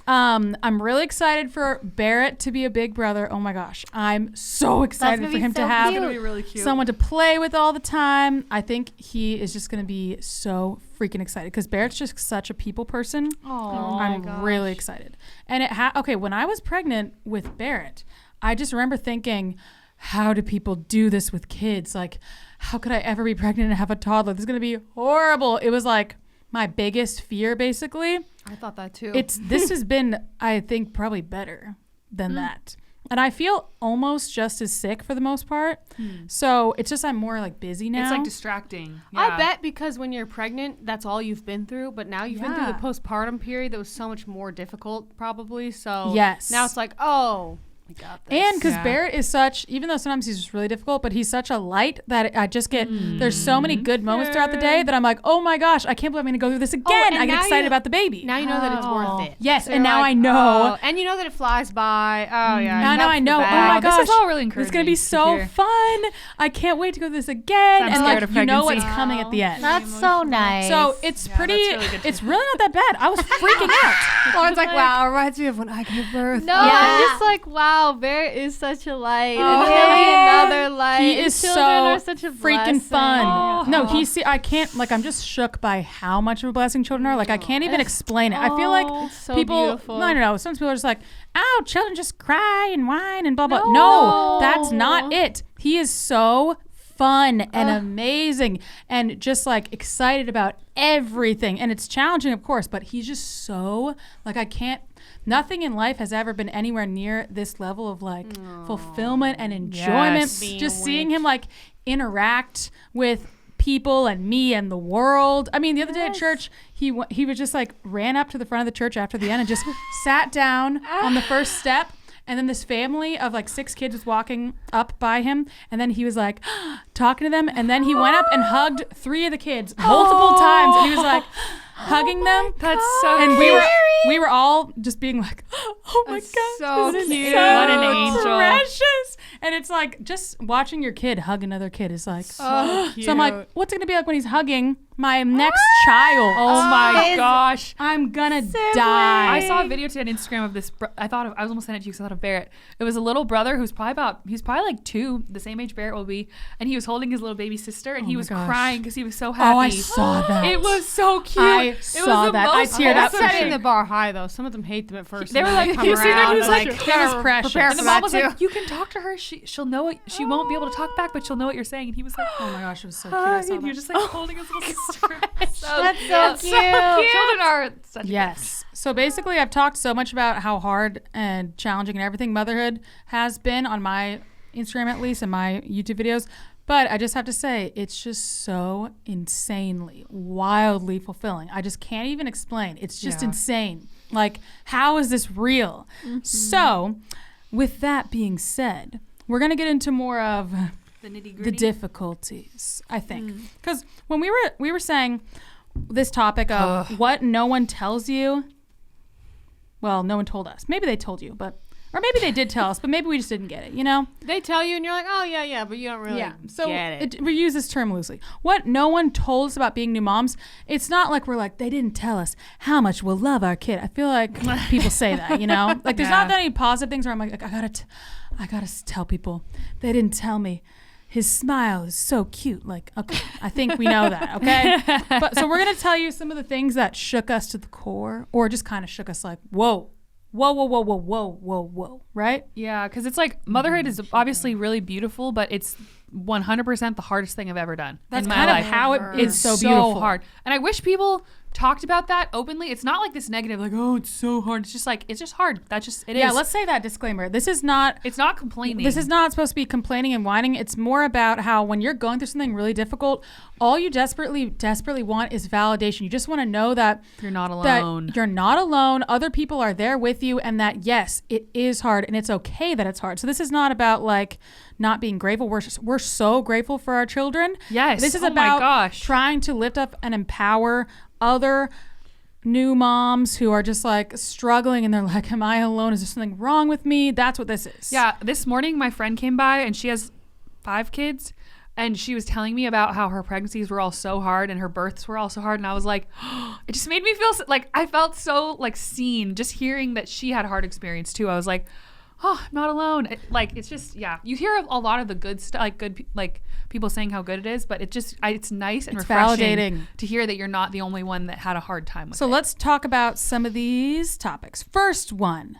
[SPEAKER 2] I'm really excited for Barrett to be a big brother. Oh my gosh. I'm so excited
[SPEAKER 5] gonna
[SPEAKER 2] for
[SPEAKER 5] be
[SPEAKER 2] him to
[SPEAKER 5] so
[SPEAKER 2] have
[SPEAKER 5] cute.
[SPEAKER 3] It's gonna be really cute.
[SPEAKER 2] someone to play with all the time. I think he is just going to be so freaking excited because Barrett's just such a people person. I'm really excited. And okay, when I was pregnant with Barrett, I just remember thinking, how do people do this with kids? Like, how could I ever be pregnant and have a toddler? This is going to be horrible. It was like my biggest fear, basically.
[SPEAKER 4] I thought that too.
[SPEAKER 2] This has been, I think, probably better than that. And I feel almost just as sick for the most part. So it's just I'm more like busy now.
[SPEAKER 3] It's like distracting.
[SPEAKER 4] I
[SPEAKER 3] Yeah.
[SPEAKER 4] bet because when you're pregnant, that's all you've been through. But now you've been through the postpartum period that was so much more difficult, probably. So
[SPEAKER 2] Yes.
[SPEAKER 4] now it's like, oh, we got this.
[SPEAKER 2] And because
[SPEAKER 3] Yeah.
[SPEAKER 2] Barrett is such, even though sometimes he's just really difficult, but he's such a light that I just get, there's so many good moments throughout the day that I'm like, oh my gosh, I can't believe I'm going to go through this again.
[SPEAKER 4] and
[SPEAKER 2] I get
[SPEAKER 4] now
[SPEAKER 2] excited
[SPEAKER 4] you-
[SPEAKER 2] about the baby.
[SPEAKER 4] now you know that it's worth it.
[SPEAKER 2] Yes,
[SPEAKER 4] So
[SPEAKER 2] and
[SPEAKER 4] you're
[SPEAKER 2] now
[SPEAKER 4] like,
[SPEAKER 2] I know.
[SPEAKER 4] oh, and you know that it flies by. Oh, yeah.
[SPEAKER 2] Now I
[SPEAKER 4] that's
[SPEAKER 2] know.
[SPEAKER 4] the
[SPEAKER 2] Oh
[SPEAKER 4] bag.
[SPEAKER 2] my
[SPEAKER 3] This
[SPEAKER 2] gosh.
[SPEAKER 3] is all really
[SPEAKER 2] It's going to be
[SPEAKER 3] encouraging to
[SPEAKER 2] so
[SPEAKER 3] hear.
[SPEAKER 2] fun. I can't wait to go through this again.
[SPEAKER 3] I'm
[SPEAKER 2] And
[SPEAKER 3] scared
[SPEAKER 2] like,
[SPEAKER 3] of
[SPEAKER 2] you know what's
[SPEAKER 3] pregnancy.
[SPEAKER 2] coming at the end.
[SPEAKER 5] That's so nice.
[SPEAKER 2] So it's pretty,
[SPEAKER 3] that's really good to
[SPEAKER 2] it's really not that bad. I was freaking out.
[SPEAKER 4] Lauren's like, wow, it reminds me of when I gave birth.
[SPEAKER 6] No,
[SPEAKER 5] Yeah.
[SPEAKER 6] I'm just like, wow. wow, Bear is such a light, and he'll be another light.
[SPEAKER 2] He
[SPEAKER 6] and
[SPEAKER 2] is
[SPEAKER 6] children
[SPEAKER 2] so
[SPEAKER 6] are such a
[SPEAKER 2] freaking
[SPEAKER 6] blessing.
[SPEAKER 2] fun. No, I can't, like, I'm just shook by how much of a blessing children are. Like, I can't even explain it. I feel like
[SPEAKER 6] It's so
[SPEAKER 2] people,
[SPEAKER 6] beautiful.
[SPEAKER 2] I don't know, some people are just like, oh, children just cry and whine and blah, blah. No, that's not it. He is so fun and amazing and just like excited about everything. And it's challenging, of course, but he's just so, like, nothing in life has ever been anywhere near this level of like fulfillment and enjoyment.
[SPEAKER 3] Yes.
[SPEAKER 2] Just seeing him like interact with people and me and the world. I mean, the other day at church, he was just like ran up to the front of the church after the end and just sat down on the first step. And then this family of like 6 kids was walking up by him. And then he was like talking to them. And then he went up and hugged 3 of the kids multiple times. And he was like hugging them.
[SPEAKER 3] That's so
[SPEAKER 2] And
[SPEAKER 3] cute.
[SPEAKER 2] we were all just being like, oh my
[SPEAKER 3] That's
[SPEAKER 2] God.
[SPEAKER 3] so
[SPEAKER 2] this is
[SPEAKER 3] cute.
[SPEAKER 2] so
[SPEAKER 3] What an angel.
[SPEAKER 2] precious. And it's like just watching your kid hug another kid is like,
[SPEAKER 6] So
[SPEAKER 2] so I'm like, what's it going to be like when he's hugging my next child?
[SPEAKER 3] Oh my gosh.
[SPEAKER 2] I'm gonna die.
[SPEAKER 3] I saw a video today on Instagram of this. I was almost sending it to you because I thought of Barrett. It was a little brother who's probably like 2, the same age Barrett will be, and he was holding his little baby sister, and he was
[SPEAKER 2] gosh.
[SPEAKER 3] crying because he was so happy.
[SPEAKER 2] Oh, I saw that.
[SPEAKER 3] It was so cute.
[SPEAKER 2] I
[SPEAKER 3] It
[SPEAKER 2] saw
[SPEAKER 3] was the
[SPEAKER 2] that. I
[SPEAKER 3] most
[SPEAKER 2] teared up
[SPEAKER 4] That's
[SPEAKER 2] for
[SPEAKER 4] setting
[SPEAKER 2] sure.
[SPEAKER 4] the bar high, though. Some of them hate them at first.
[SPEAKER 3] They were
[SPEAKER 4] and
[SPEAKER 3] like,
[SPEAKER 4] then come
[SPEAKER 3] you see that?
[SPEAKER 4] around,
[SPEAKER 3] He was
[SPEAKER 4] and,
[SPEAKER 3] like,
[SPEAKER 2] that was precious.
[SPEAKER 4] prepare
[SPEAKER 3] And the
[SPEAKER 4] for
[SPEAKER 3] mom
[SPEAKER 4] that
[SPEAKER 3] was
[SPEAKER 4] too.
[SPEAKER 3] like, you can talk to her. She'll know it. She won't be able to talk back, but she'll know what you're saying. And he was like,
[SPEAKER 2] Oh my gosh, it was so cute. I saw
[SPEAKER 3] and you're
[SPEAKER 2] that.
[SPEAKER 3] just like holding his little sister.
[SPEAKER 5] That's so cute.
[SPEAKER 3] Children are such a gift.
[SPEAKER 2] Yes. So basically, I've talked so much about how hard and challenging and everything motherhood has been on my Instagram, at least, and my YouTube videos. But I just have to say, it's just so insanely, wildly fulfilling. I just can't even explain. It's just insane. Like, how is this real? So, with that being said, we're going to get into more of the difficulties, I think. Because when we were saying this topic of what no one tells you, well, no one told us. Maybe they told you, or maybe they did tell us, but maybe we just didn't get it, you know?
[SPEAKER 4] They tell you, and you're like, oh, yeah, but you don't really
[SPEAKER 2] So
[SPEAKER 4] get it.
[SPEAKER 2] we use this term loosely. What no one told us about being new moms, it's not like we're like, they didn't tell us how much we'll love our kid. I feel like people say that, you know? Like, there's not that many positive things where I'm like I gotta tell people. They didn't tell me. His smile is so cute. Like, okay, I think we know that, okay? But so we're going to tell you some of the things that shook us to the core, or just kind of shook us like, whoa, right?
[SPEAKER 3] Yeah, because it's like motherhood is obviously really beautiful, but it's 100% the hardest thing I've ever done
[SPEAKER 2] That's
[SPEAKER 3] in my
[SPEAKER 2] kind
[SPEAKER 3] life.
[SPEAKER 2] of how
[SPEAKER 3] It's
[SPEAKER 2] it's so beautiful.
[SPEAKER 3] hard. And I wish people talked about that openly. It's not like this negative, like, oh, it's so hard. It's just like, it's just hard. That's just, it is.
[SPEAKER 2] Yeah, let's say that disclaimer. This is not
[SPEAKER 3] complaining.
[SPEAKER 2] This is not supposed to be complaining and whining. It's more about how when you're going through something really difficult, all you desperately want is validation. You just want to know that
[SPEAKER 3] You're not alone.
[SPEAKER 2] That you're not alone. Other people are there with you, and that yes, it is hard, and it's okay that it's hard. So this is not about like not being grateful. We're so grateful for our children.
[SPEAKER 3] Yes.
[SPEAKER 2] This is
[SPEAKER 3] Oh my
[SPEAKER 2] about
[SPEAKER 3] gosh.
[SPEAKER 2] trying to lift up and empower other new moms who are just like struggling, and they're like, am I alone? Is there something wrong with me? That's what this is.
[SPEAKER 3] Yeah, this morning my friend came by and she has 5 kids, and she was telling me about how her pregnancies were all so hard and her births were all so hard, and I was like, it just made me feel like I felt so like seen just hearing that she had a hard experience too. I was like, oh, I'm not alone. It's just, yeah, you hear a lot of the good stuff, like people saying how good it is, but it's nice and
[SPEAKER 2] It's
[SPEAKER 3] refreshing
[SPEAKER 2] validating
[SPEAKER 3] to hear that you're not the only one that had a hard time with
[SPEAKER 2] So
[SPEAKER 3] it.
[SPEAKER 2] let's talk about some of these topics. First one,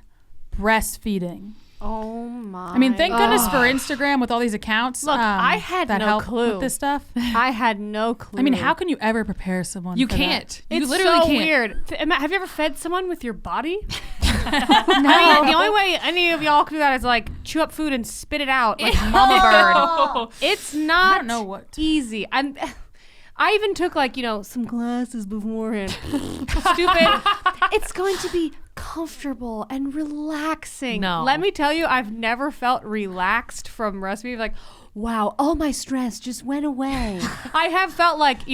[SPEAKER 2] breastfeeding.
[SPEAKER 4] Oh my.
[SPEAKER 2] I mean, thank goodness for Instagram with all these accounts.
[SPEAKER 4] Look, I had
[SPEAKER 2] that
[SPEAKER 4] no
[SPEAKER 2] help
[SPEAKER 4] clue.
[SPEAKER 2] with this stuff.
[SPEAKER 4] I had no clue.
[SPEAKER 2] I mean, how can you ever prepare someone?
[SPEAKER 3] You
[SPEAKER 2] for that?
[SPEAKER 3] can't. You
[SPEAKER 4] It's
[SPEAKER 3] literally
[SPEAKER 4] so
[SPEAKER 3] can't.
[SPEAKER 4] weird. Have you ever fed someone with your body? I mean, the only way any of y'all can do that is like chew up food and spit it out like mama bird. It's not
[SPEAKER 2] I don't know what.
[SPEAKER 4] easy. I even took like, some classes beforehand. Stupid. It's going to be comfortable and relaxing.
[SPEAKER 3] No.
[SPEAKER 4] Let me tell you, I've never felt relaxed from breastfeeding. Like, wow, all my stress just went away. I have felt like,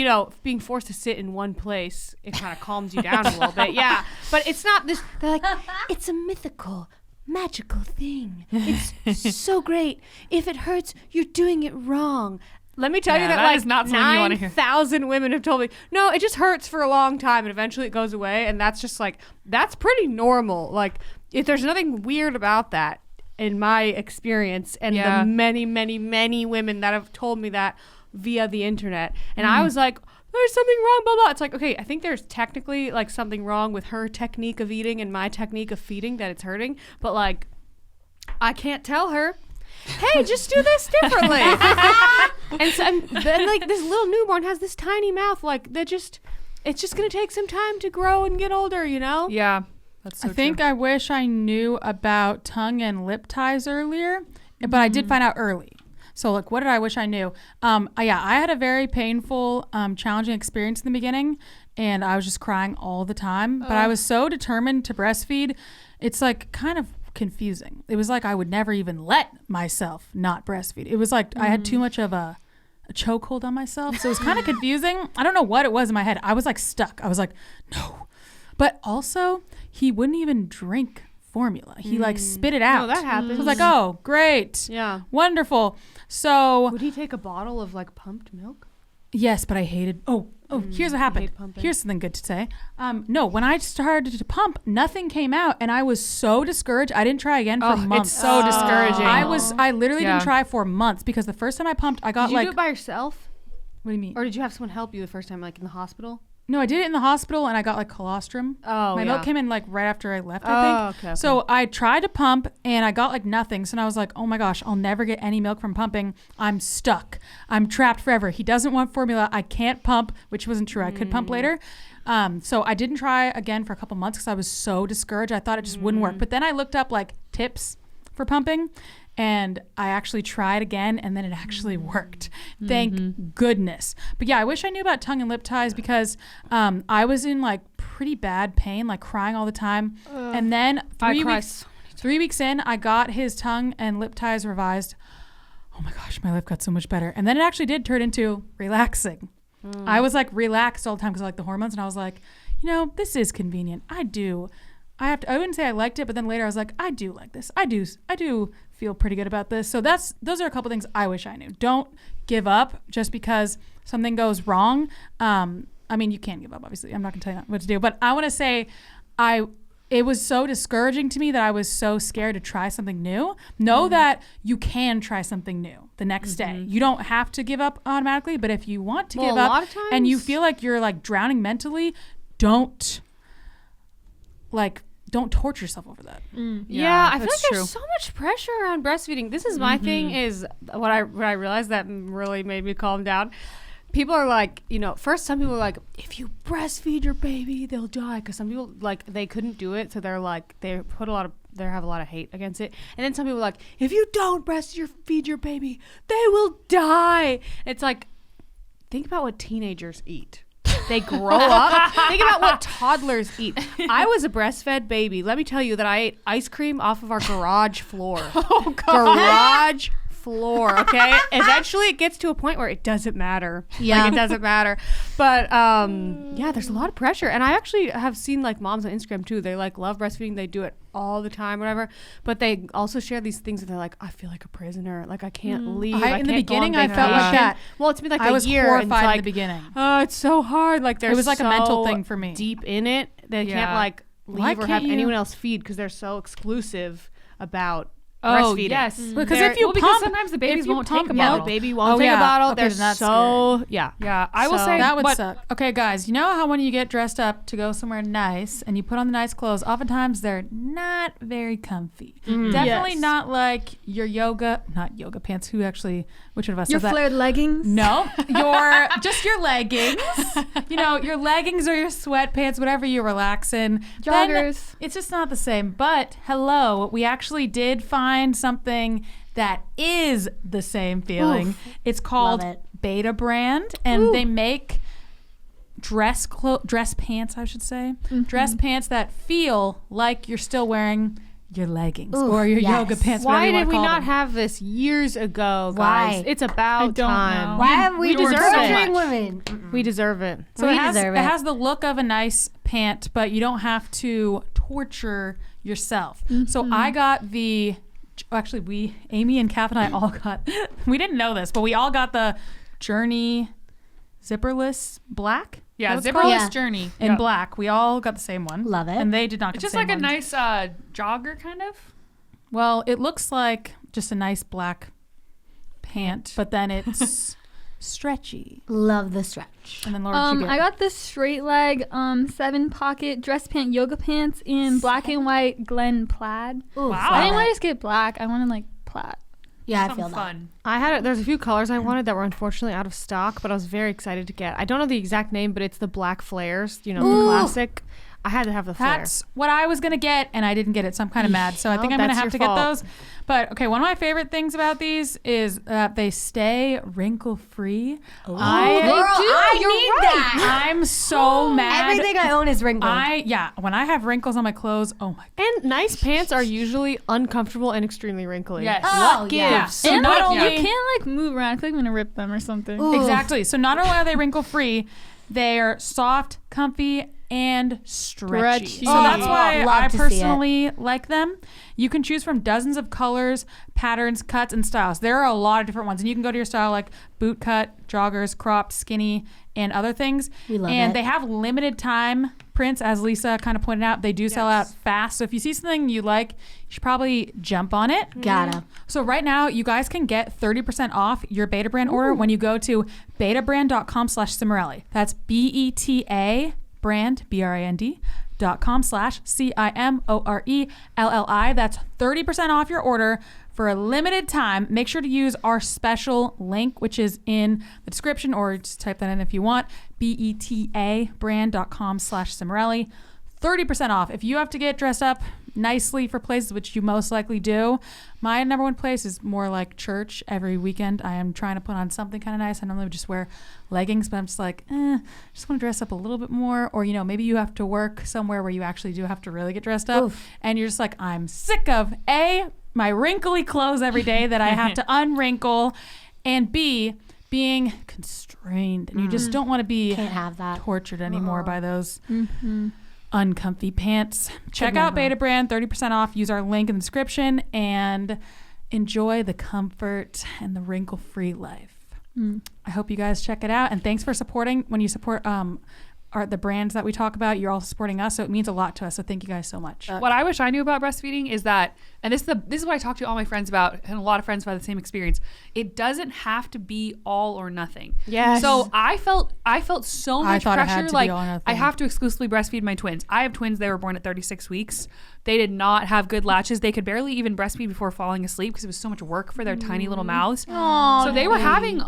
[SPEAKER 4] being forced to sit in one place, it kind of calms you down a little bit. Yeah. But it's not this, they're like, it's a mythical, magical thing. It's so great. If it hurts, you're doing it wrong. Let me tell you
[SPEAKER 3] Yeah,
[SPEAKER 4] that
[SPEAKER 3] that
[SPEAKER 4] like
[SPEAKER 3] is not something you wanna hear.
[SPEAKER 4] 9,000 women have told me, no, it just hurts for a long time and eventually it goes away. And that's just like, that's pretty normal. Like, if there's nothing weird about that, in my experience and
[SPEAKER 3] Yeah.
[SPEAKER 4] the many, many, many women that have told me that via the internet. And I was like, there's something wrong, blah, blah. It's like, okay, I think there's technically like something wrong with her technique of eating and my technique of feeding that it's hurting. But like, I can't tell her, hey, just do this differently. and then like this little newborn has this tiny mouth. Like it's just going to take some time to grow and get older, you know?
[SPEAKER 3] Yeah. That's so
[SPEAKER 2] I think
[SPEAKER 3] true.
[SPEAKER 2] I wish I knew about tongue and lip ties earlier, but I did find out early. So like, what did I wish I knew? I had a very painful, challenging experience in the beginning, and I was just crying all the time. But I was so determined to breastfeed. It's like kind of confusing. It was like I would never even let myself not breastfeed. It was like I had too much of a chokehold on myself. So it was kind of confusing. I don't know what it was in my head. I was like stuck. I was like, no. But also, he wouldn't even drink formula. He like spit it out.
[SPEAKER 4] No, that happens.
[SPEAKER 2] I was like, oh, great.
[SPEAKER 4] Yeah.
[SPEAKER 2] Wonderful. So
[SPEAKER 4] Would he take a bottle of like pumped milk?
[SPEAKER 2] yes, but I hated. Oh, here's what happened.
[SPEAKER 4] hate pumping.
[SPEAKER 2] Here's something good to say. No, when I started to pump, nothing came out, and I was so discouraged. I didn't try again for months.
[SPEAKER 3] It's so discouraging.
[SPEAKER 2] I literally
[SPEAKER 3] Yeah.
[SPEAKER 2] didn't try for months because the first time I pumped, I got
[SPEAKER 4] Did you
[SPEAKER 2] like.
[SPEAKER 4] do it by yourself?
[SPEAKER 2] What do you mean?
[SPEAKER 4] Or did you have someone help you the first time, like in the hospital?
[SPEAKER 2] No, I did it in the hospital, and I got like colostrum.
[SPEAKER 4] Oh,
[SPEAKER 2] My
[SPEAKER 4] yeah.
[SPEAKER 2] milk came in like right after I left, I think.
[SPEAKER 4] Okay.
[SPEAKER 2] So I tried to pump, and I got like nothing. So I was like, oh my gosh, I'll never get any milk from pumping. I'm stuck. I'm trapped forever. He doesn't want formula. I can't pump, which wasn't true. I could pump later. So I didn't try again for a couple months because I was so discouraged. I thought it just wouldn't work. But then I looked up like tips for pumping, and I actually tried again, and then it actually worked. Thank goodness. But yeah, I wish I knew about tongue and lip ties because I was in like pretty bad pain, like crying all the time. And then 3 weeks in, I got his tongue and lip ties revised. Oh my gosh, my lip got so much better. And then it actually did turn into relaxing. I was like relaxed all the time because I like the hormones, and I was like, you know, this is convenient. I wouldn't say I liked it, but then later I was like, I do like this. I do feel pretty good about this. So those are a couple things I wish I knew. Don't give up just because something goes wrong. I mean, you can give up, obviously. I'm not gonna tell you what to do, but I want to say it was so discouraging to me that I was so scared to try something new. Know that you can try something new the next day. You don't have to give up automatically, but if you want to give
[SPEAKER 4] a
[SPEAKER 2] up
[SPEAKER 4] lot of
[SPEAKER 2] and you
[SPEAKER 4] times-
[SPEAKER 2] feel like you're like drowning mentally, don't torture yourself over that.
[SPEAKER 4] Yeah, I feel
[SPEAKER 3] that's
[SPEAKER 4] like
[SPEAKER 3] true.
[SPEAKER 4] there's so much pressure around breastfeeding. This is my thing is what I realized that really made me calm down. People are like, you know, first some people are like, if you breastfeed your baby, they'll die. Because some people like they couldn't do it, so they're like they have a lot of hate against it. And then some people are like, if you don't breastfeed your baby, they will die. It's like, think about what teenagers eat. They grow up. Think about what toddlers eat. I was a breastfed baby. Let me tell you that I ate ice cream off of our garage floor. Oh, God. Garage floor, okay? Eventually it gets to a point where it doesn't matter.
[SPEAKER 5] Yeah.
[SPEAKER 4] Like, it doesn't matter. But, yeah, there's a lot of pressure. And I actually have seen, like, moms on Instagram, too. They, like, love breastfeeding. They do it all the time, whatever. But they also share these things that they're like, I feel like a prisoner. Like, I can't leave. I
[SPEAKER 2] in the
[SPEAKER 4] can't go on
[SPEAKER 2] beginning, I felt like
[SPEAKER 4] vacation.
[SPEAKER 2] that.
[SPEAKER 4] Well, it's been like
[SPEAKER 2] I
[SPEAKER 4] a
[SPEAKER 2] was
[SPEAKER 4] year. and it's
[SPEAKER 2] horrified in
[SPEAKER 4] like,
[SPEAKER 2] the beginning.
[SPEAKER 4] oh, it's so hard. Like they're
[SPEAKER 2] It was like a mental
[SPEAKER 4] so
[SPEAKER 2] thing for me.
[SPEAKER 4] Deep in it, they
[SPEAKER 3] Yeah.
[SPEAKER 4] can't like
[SPEAKER 2] Why
[SPEAKER 4] leave or
[SPEAKER 2] can't
[SPEAKER 4] have
[SPEAKER 2] you-
[SPEAKER 4] anyone else feed because they're so exclusive about
[SPEAKER 3] Oh,
[SPEAKER 4] breastfeeding.
[SPEAKER 3] yes.
[SPEAKER 2] Because if you
[SPEAKER 3] Well, because
[SPEAKER 2] pump,
[SPEAKER 3] sometimes the
[SPEAKER 2] if
[SPEAKER 3] babies
[SPEAKER 2] you
[SPEAKER 3] won't
[SPEAKER 2] pump
[SPEAKER 3] take a
[SPEAKER 2] milk-
[SPEAKER 3] bottle.
[SPEAKER 4] The baby won't
[SPEAKER 2] Oh,
[SPEAKER 4] take
[SPEAKER 2] yeah.
[SPEAKER 4] a bottle.
[SPEAKER 2] Okay,
[SPEAKER 4] They're
[SPEAKER 2] then that's
[SPEAKER 4] so yeah.
[SPEAKER 3] Yeah, I will
[SPEAKER 4] So-
[SPEAKER 3] say
[SPEAKER 2] That would
[SPEAKER 3] what-
[SPEAKER 2] suck. Okay, guys, you know how when you get dressed up to go somewhere nice and you put on the nice clothes, oftentimes they're not very comfy. Definitely
[SPEAKER 6] Yes.
[SPEAKER 2] not like your not yoga pants. Which one of us
[SPEAKER 6] Your
[SPEAKER 2] says that?
[SPEAKER 6] flared leggings.
[SPEAKER 2] No, just your leggings. You know, your leggings or your sweatpants, whatever you relax in. Then
[SPEAKER 6] Joggers.
[SPEAKER 2] it's just not the same. But hello, we actually did find something that is the same feeling. It's called
[SPEAKER 5] Love it.
[SPEAKER 2] Beta Brand, and they make dress pants, I should say. Dress pants that feel like you're still wearing your leggings or your
[SPEAKER 5] yes.
[SPEAKER 2] yoga pants. whatever
[SPEAKER 4] Why
[SPEAKER 2] you
[SPEAKER 4] did
[SPEAKER 2] wanna
[SPEAKER 4] we
[SPEAKER 2] call
[SPEAKER 4] not
[SPEAKER 2] them.
[SPEAKER 4] have this years ago,
[SPEAKER 5] Why?
[SPEAKER 4] guys? It's
[SPEAKER 6] I
[SPEAKER 4] about
[SPEAKER 6] don't
[SPEAKER 4] time.
[SPEAKER 6] know.
[SPEAKER 5] Why have we
[SPEAKER 4] deserve
[SPEAKER 5] torturing
[SPEAKER 4] it.
[SPEAKER 5] women?
[SPEAKER 4] We deserve it.
[SPEAKER 2] So
[SPEAKER 5] We
[SPEAKER 2] it
[SPEAKER 5] deserve
[SPEAKER 2] it
[SPEAKER 5] it.
[SPEAKER 2] has the look of a nice pant, but you don't have to torture yourself. So I got Amy and Kath and I all got, we didn't know this, but we all got the Journey zipperless black.
[SPEAKER 3] Yeah,
[SPEAKER 2] Is that
[SPEAKER 3] zipperless
[SPEAKER 2] what it's called?
[SPEAKER 5] Yeah.
[SPEAKER 3] journey.
[SPEAKER 2] In
[SPEAKER 3] Yeah.
[SPEAKER 2] black. We all got the same one.
[SPEAKER 5] Love it.
[SPEAKER 2] And they did not get
[SPEAKER 3] It's
[SPEAKER 2] the
[SPEAKER 3] just
[SPEAKER 2] same
[SPEAKER 3] like a
[SPEAKER 2] ones.
[SPEAKER 3] nice jogger kind of.
[SPEAKER 2] Well, it looks like just a nice black pant, but then it's stretchy.
[SPEAKER 5] Love the stretch.
[SPEAKER 2] And then Laura,
[SPEAKER 6] I got this straight leg 7-pocket dress pant yoga pants in black and white Glen plaid.
[SPEAKER 5] Ooh,
[SPEAKER 3] Wow.
[SPEAKER 6] I didn't want to just get black. I wanted like plaid.
[SPEAKER 5] Yeah, I
[SPEAKER 3] Something
[SPEAKER 5] feel that.
[SPEAKER 3] fun.
[SPEAKER 4] There's a few colors I wanted that were unfortunately out of stock, but I was very excited to get. I don't know the exact name, but it's the black flares, the classic. I had to have the flare.
[SPEAKER 2] That's what I was going to get, and I didn't get it, so I'm kind of mad. So I think I'm going to
[SPEAKER 4] that's
[SPEAKER 2] have
[SPEAKER 4] your
[SPEAKER 2] to get
[SPEAKER 4] fault.
[SPEAKER 2] those. But, okay, one of my favorite things about these is that they stay wrinkle-free.
[SPEAKER 5] Girl, I need that.
[SPEAKER 2] I'm so mad.
[SPEAKER 5] Everything I own is wrinkled.
[SPEAKER 2] When I have wrinkles on my clothes, oh my God.
[SPEAKER 4] And nice pants are usually uncomfortable and extremely wrinkly.
[SPEAKER 3] Yes.
[SPEAKER 5] Oh,
[SPEAKER 4] What
[SPEAKER 5] yeah.
[SPEAKER 4] gives?
[SPEAKER 2] So
[SPEAKER 6] And
[SPEAKER 2] not
[SPEAKER 6] like,
[SPEAKER 2] only...
[SPEAKER 6] you can't like move around. I feel like I'm gonna rip them or something.
[SPEAKER 5] Ooh.
[SPEAKER 2] Exactly. So not only are they wrinkle-free, they're soft, comfy, and stretchy.
[SPEAKER 6] Stretchy.
[SPEAKER 2] So that's why
[SPEAKER 5] Love
[SPEAKER 2] I
[SPEAKER 5] to see it.
[SPEAKER 2] personally like them. You can choose from dozens of colors, patterns, cuts, and styles. There are a lot of different ones, and you can go to your style like boot cut, joggers, cropped, skinny, and other things.
[SPEAKER 5] We love
[SPEAKER 2] and
[SPEAKER 5] it.
[SPEAKER 2] they have limited time prints, as Lisa kind of pointed out. They do sell out fast. So if you see something you like, you should probably jump on it.
[SPEAKER 5] Gotta.
[SPEAKER 2] So right now, you guys can get 30% off your Beta Brand order when you go to betabrand.com/Cimorelli. That's BETA brand, BRAND.com/CIMORELLI. That's 30% off your order for a limited time. Make sure to use our special link, which is in the description, or just type that in if you want. BETA brand.com/Cimorelli. 30% off. If you have to get dressed up nicely for places, which you most likely do, my number one place is more like church. Every weekend I am trying to put on something kind of nice. I normally would just wear leggings, but I'm just like, I just want to dress up a little bit more. Or, maybe you have to work somewhere where you actually do have to really get dressed up.
[SPEAKER 5] Oof.
[SPEAKER 2] And you're just like, I'm sick of A, my wrinkly clothes every day that I have to unwrinkle, and B, being constrained. And you just don't want to be
[SPEAKER 5] Can't have that.
[SPEAKER 2] tortured anymore by those uncomfy pants. Check out Beta Brand, 30% off. Use our link in the description and enjoy the comfort and the wrinkle-free life. I hope you guys check it out, and thanks for supporting. When you support the brands that we talk about, you're all supporting us, so it means a lot to us. So thank you guys so much.
[SPEAKER 3] What I wish I knew about breastfeeding is that, and this is what I talk to all my friends about, and a lot of friends have had the same experience. It doesn't have to be all or nothing.
[SPEAKER 4] Yes.
[SPEAKER 3] So I felt so much
[SPEAKER 2] thought it
[SPEAKER 3] pressure.
[SPEAKER 2] had to be
[SPEAKER 3] Like
[SPEAKER 2] all or nothing.
[SPEAKER 3] I have to exclusively breastfeed my twins. I have twins. They were born at 36 weeks. They did not have good latches. They could barely even breastfeed before falling asleep because it was so much work for their tiny little mouths. So they were having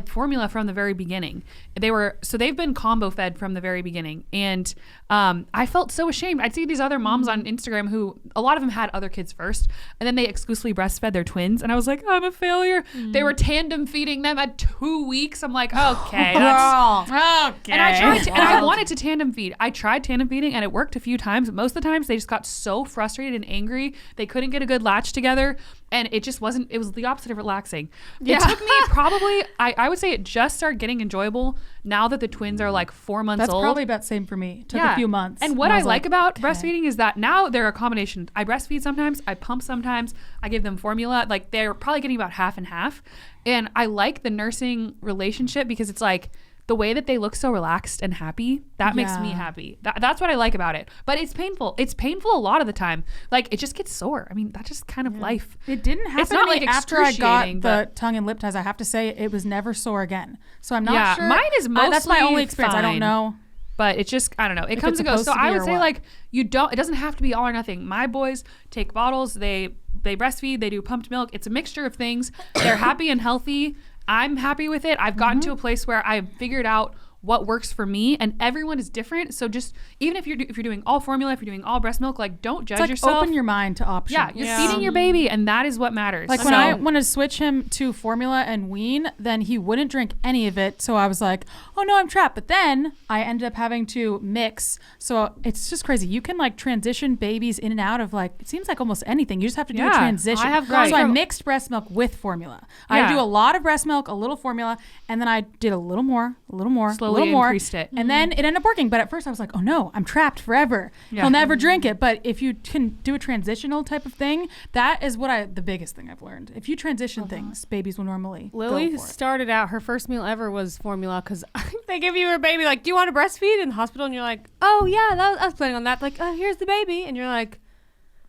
[SPEAKER 3] formula from the very beginning. They've been combo fed from the very beginning. And I felt so ashamed. I'd see these other moms on Instagram who, a lot of them had other kids first, and then they exclusively breastfed their twins. And I was like, I'm a failure. They were tandem feeding them at 2 weeks. I'm like, okay, that's
[SPEAKER 2] Okay.
[SPEAKER 3] and I tried to, and I wanted to tandem feed. I tried tandem feeding and it worked a few times. But most of the times they just got so frustrated and angry. They couldn't get a good latch together. And it just wasn't, it was the opposite of relaxing. It took me probably, I would say it just started getting enjoyable now that the twins are like 4 months
[SPEAKER 2] That's
[SPEAKER 3] old.
[SPEAKER 2] probably about the same for me. Took a few months.
[SPEAKER 3] And what I
[SPEAKER 2] was
[SPEAKER 3] like about
[SPEAKER 2] okay.
[SPEAKER 3] breastfeeding is that now they're a combination. I breastfeed sometimes, I pump sometimes, I give them formula. Like they're probably getting about half and half. And I like the nursing relationship because it's like the way that they look so relaxed and happy, that makes me
[SPEAKER 2] Yeah.
[SPEAKER 3] happy. That's what I like about it. But it's painful. It's painful a lot of the time. Like it just gets sore. I mean, that's just kind of life.
[SPEAKER 2] It didn't happen
[SPEAKER 3] It's not
[SPEAKER 2] to me
[SPEAKER 3] like
[SPEAKER 2] after I got
[SPEAKER 3] excruciating,
[SPEAKER 2] the
[SPEAKER 3] but-
[SPEAKER 2] tongue and lip ties. I have to say it was never sore again. So I'm not
[SPEAKER 3] Yeah,
[SPEAKER 2] sure.
[SPEAKER 3] mine is
[SPEAKER 2] That's my
[SPEAKER 3] mostly
[SPEAKER 2] only experience. I don't
[SPEAKER 3] fine.
[SPEAKER 2] know.
[SPEAKER 3] But it's just, I don't know. It
[SPEAKER 2] If
[SPEAKER 3] comes
[SPEAKER 2] it's
[SPEAKER 3] and goes. So
[SPEAKER 2] supposed to be
[SPEAKER 3] I would
[SPEAKER 2] or
[SPEAKER 3] say
[SPEAKER 2] what.
[SPEAKER 3] like it doesn't have to be all or nothing. My boys take bottles, they breastfeed, they do pumped milk. It's a mixture of things. They're happy and healthy. I'm happy with it. I've gotten to a place where I've figured out what works for me, and everyone is different. So just even if you're doing all formula, if you're doing all breast milk, like don't judge
[SPEAKER 2] It's like
[SPEAKER 3] yourself.
[SPEAKER 2] open your mind to options.
[SPEAKER 3] Yeah, you're feeding your baby, and that is what matters.
[SPEAKER 2] Like
[SPEAKER 3] So-
[SPEAKER 2] when I want to switch him to formula and wean, then he wouldn't drink any of it. So I was like, oh no, I'm trapped. But then I ended up having to mix. So it's just crazy. You can like transition babies in and out of like, it seems like almost anything. You just have to do a
[SPEAKER 3] Yeah,
[SPEAKER 2] transition.
[SPEAKER 3] I have gone
[SPEAKER 2] so I
[SPEAKER 3] from-
[SPEAKER 2] mixed breast milk with formula. I
[SPEAKER 3] Yeah.
[SPEAKER 2] do a lot of breast milk, a little formula, and then I did a little more,
[SPEAKER 3] Slowly
[SPEAKER 2] a little more.
[SPEAKER 3] increased it.
[SPEAKER 2] And then it ended up working. But at first I was like, oh no, I'm trapped forever.
[SPEAKER 3] Yeah.
[SPEAKER 2] He'll never drink it. But if you can do a transitional type of thing, that is the biggest thing I've learned. If you transition things, babies will normally
[SPEAKER 4] Lily
[SPEAKER 2] go for it.
[SPEAKER 4] started out, her first meal ever was formula because they give you her baby, like, do you want to breastfeed in the hospital? And you're like, oh, yeah, I was planning on that. Like, oh, here's the baby. And you're like,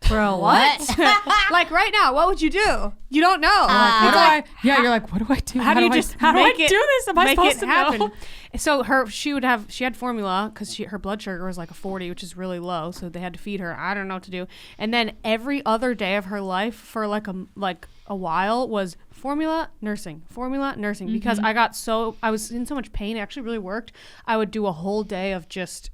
[SPEAKER 5] Bro, what?
[SPEAKER 4] Like right now, what would you do? You don't know.
[SPEAKER 2] You're like, what do I do?
[SPEAKER 4] How do I do this?
[SPEAKER 2] Am I supposed to know?
[SPEAKER 4] So she had formula because her blood sugar was like a 40, which is really low. So they had to feed her. I don't know what to do. And then every other day of her life for like a while was formula, nursing, because I was in so much pain. It actually really worked. I would do a whole day of just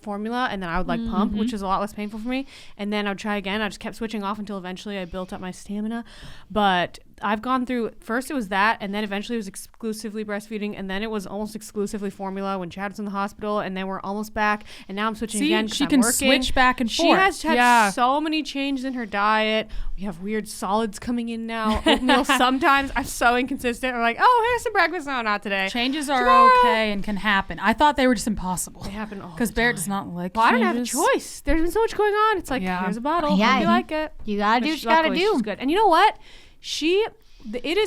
[SPEAKER 4] formula, and then I would like pump, which is a lot less painful for me, and then I would try again. I just kept switching off until eventually I built up my stamina. But I've gone through, first it was that, and then eventually it was exclusively breastfeeding, and then it was almost exclusively formula when Chad was in the hospital, and then we're almost back, and now I'm switching again.
[SPEAKER 2] She can switch back and forth.
[SPEAKER 4] She has had so many changes in her diet. We have weird solids coming in now. Oatmeal sometimes. I'm so inconsistent. We're like, oh, here's some breakfast. No, not today.
[SPEAKER 2] Changes are okay and can happen. I thought they were just impossible.
[SPEAKER 4] They happen all the time.
[SPEAKER 2] Because Barrett does not like
[SPEAKER 4] Well, I don't
[SPEAKER 2] changes.
[SPEAKER 4] have a choice. There's been so much going on. It's like, here's a bottle.
[SPEAKER 5] Yeah,
[SPEAKER 4] Hope you like it.
[SPEAKER 5] You gotta do what you
[SPEAKER 4] Luckily,
[SPEAKER 5] gotta do.
[SPEAKER 4] She's good. And you know what? It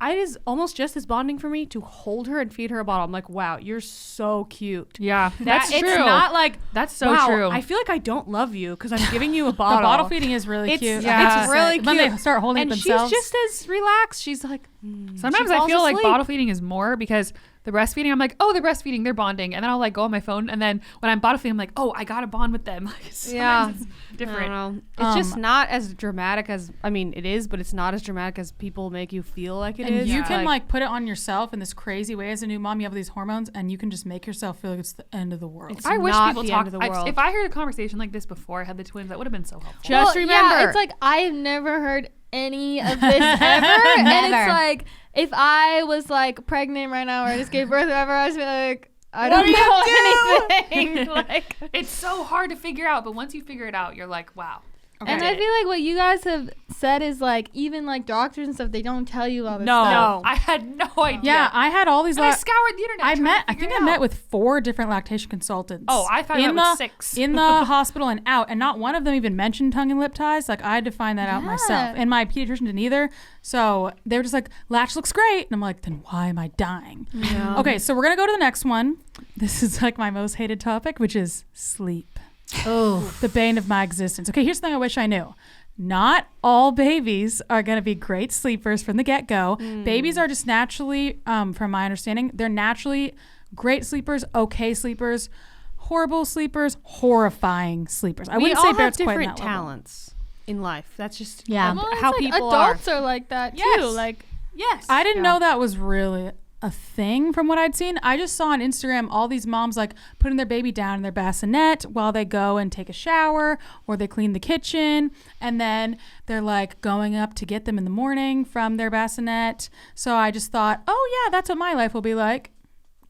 [SPEAKER 4] is almost just as bonding for me to hold her and feed her a bottle. I'm like, wow, you're so cute.
[SPEAKER 3] Yeah, that's true.
[SPEAKER 4] It's not like,
[SPEAKER 3] that's so
[SPEAKER 4] wow,
[SPEAKER 3] true.
[SPEAKER 4] I feel like I don't love you because I'm giving you a bottle.
[SPEAKER 2] The bottle feeding is really cute.
[SPEAKER 4] It's really cute.
[SPEAKER 2] When they start holding
[SPEAKER 4] and
[SPEAKER 2] it themselves.
[SPEAKER 4] she's just as relaxed. She's like,
[SPEAKER 3] Sometimes
[SPEAKER 4] she
[SPEAKER 3] I
[SPEAKER 4] falls
[SPEAKER 3] feel like
[SPEAKER 4] asleep.
[SPEAKER 3] bottle feeding is more because the breastfeeding, I'm like, oh, they're breastfeeding, they're bonding. And then I'll like go on my phone. And then when I'm bottle feeding, I'm like, oh, I got to bond with them. Sometimes it's different.
[SPEAKER 4] I don't know. It's just not as dramatic as, I mean, it is, but it's not as dramatic as people make you feel like it is.
[SPEAKER 2] You can like put it on yourself in this crazy way as a new mom. You have these hormones and you can just make yourself feel like it's the end of the world.
[SPEAKER 4] It's
[SPEAKER 3] I wish
[SPEAKER 4] not
[SPEAKER 3] people
[SPEAKER 4] the
[SPEAKER 3] talked.
[SPEAKER 4] end of the world.
[SPEAKER 3] If I heard a conversation like this before I had the twins, that would have been so helpful.
[SPEAKER 4] Just remember.
[SPEAKER 6] Yeah, it's like I've never heard any of this ever. And it's like, if I was like pregnant right now or I just gave birth or whatever, I was like, I don't know anything. Like,
[SPEAKER 3] it's so hard to figure out, but once you figure it out, you're like, wow. Okay.
[SPEAKER 6] And I feel like what you guys have said is like, even like doctors and stuff, they don't tell you all this stuff.
[SPEAKER 3] No, I had no idea.
[SPEAKER 2] Yeah, I had all these.
[SPEAKER 3] And I scoured the internet.
[SPEAKER 2] I met with 4 different lactation consultants.
[SPEAKER 3] Oh, I thought I met with 6
[SPEAKER 2] in the hospital and out, and not one of them even mentioned tongue and lip ties. Like I had to find that out myself, and my pediatrician didn't either. So they were just like, latch looks great, and I'm like, then why am I dying?
[SPEAKER 4] Yeah.
[SPEAKER 2] Okay, so we're gonna go to the next one. This is like my most hated topic, which is sleep.
[SPEAKER 5] Oh,
[SPEAKER 2] The bane of my existence. Okay, here's the thing I wish I knew. Not all babies are going to be great sleepers from the get-go. Babies are just naturally, from my understanding, they're naturally great sleepers, okay sleepers, horrible sleepers, horrifying sleepers. I wouldn't say Barrett's quite in
[SPEAKER 4] different
[SPEAKER 2] that level.
[SPEAKER 4] talents in life. That's just
[SPEAKER 5] Yeah.
[SPEAKER 6] Well, it's
[SPEAKER 4] how
[SPEAKER 6] like
[SPEAKER 4] people
[SPEAKER 6] adults
[SPEAKER 4] are.
[SPEAKER 6] are like that
[SPEAKER 4] Yes.
[SPEAKER 6] too. Like,
[SPEAKER 4] Yes.
[SPEAKER 2] I didn't know that was really a thing from what I'd seen. I just saw on Instagram all these moms like putting their baby down in their bassinet while they go and take a shower or they clean the kitchen, and then they're like going up to get them in the morning from their bassinet. So I just thought, oh yeah, that's what my life will be like.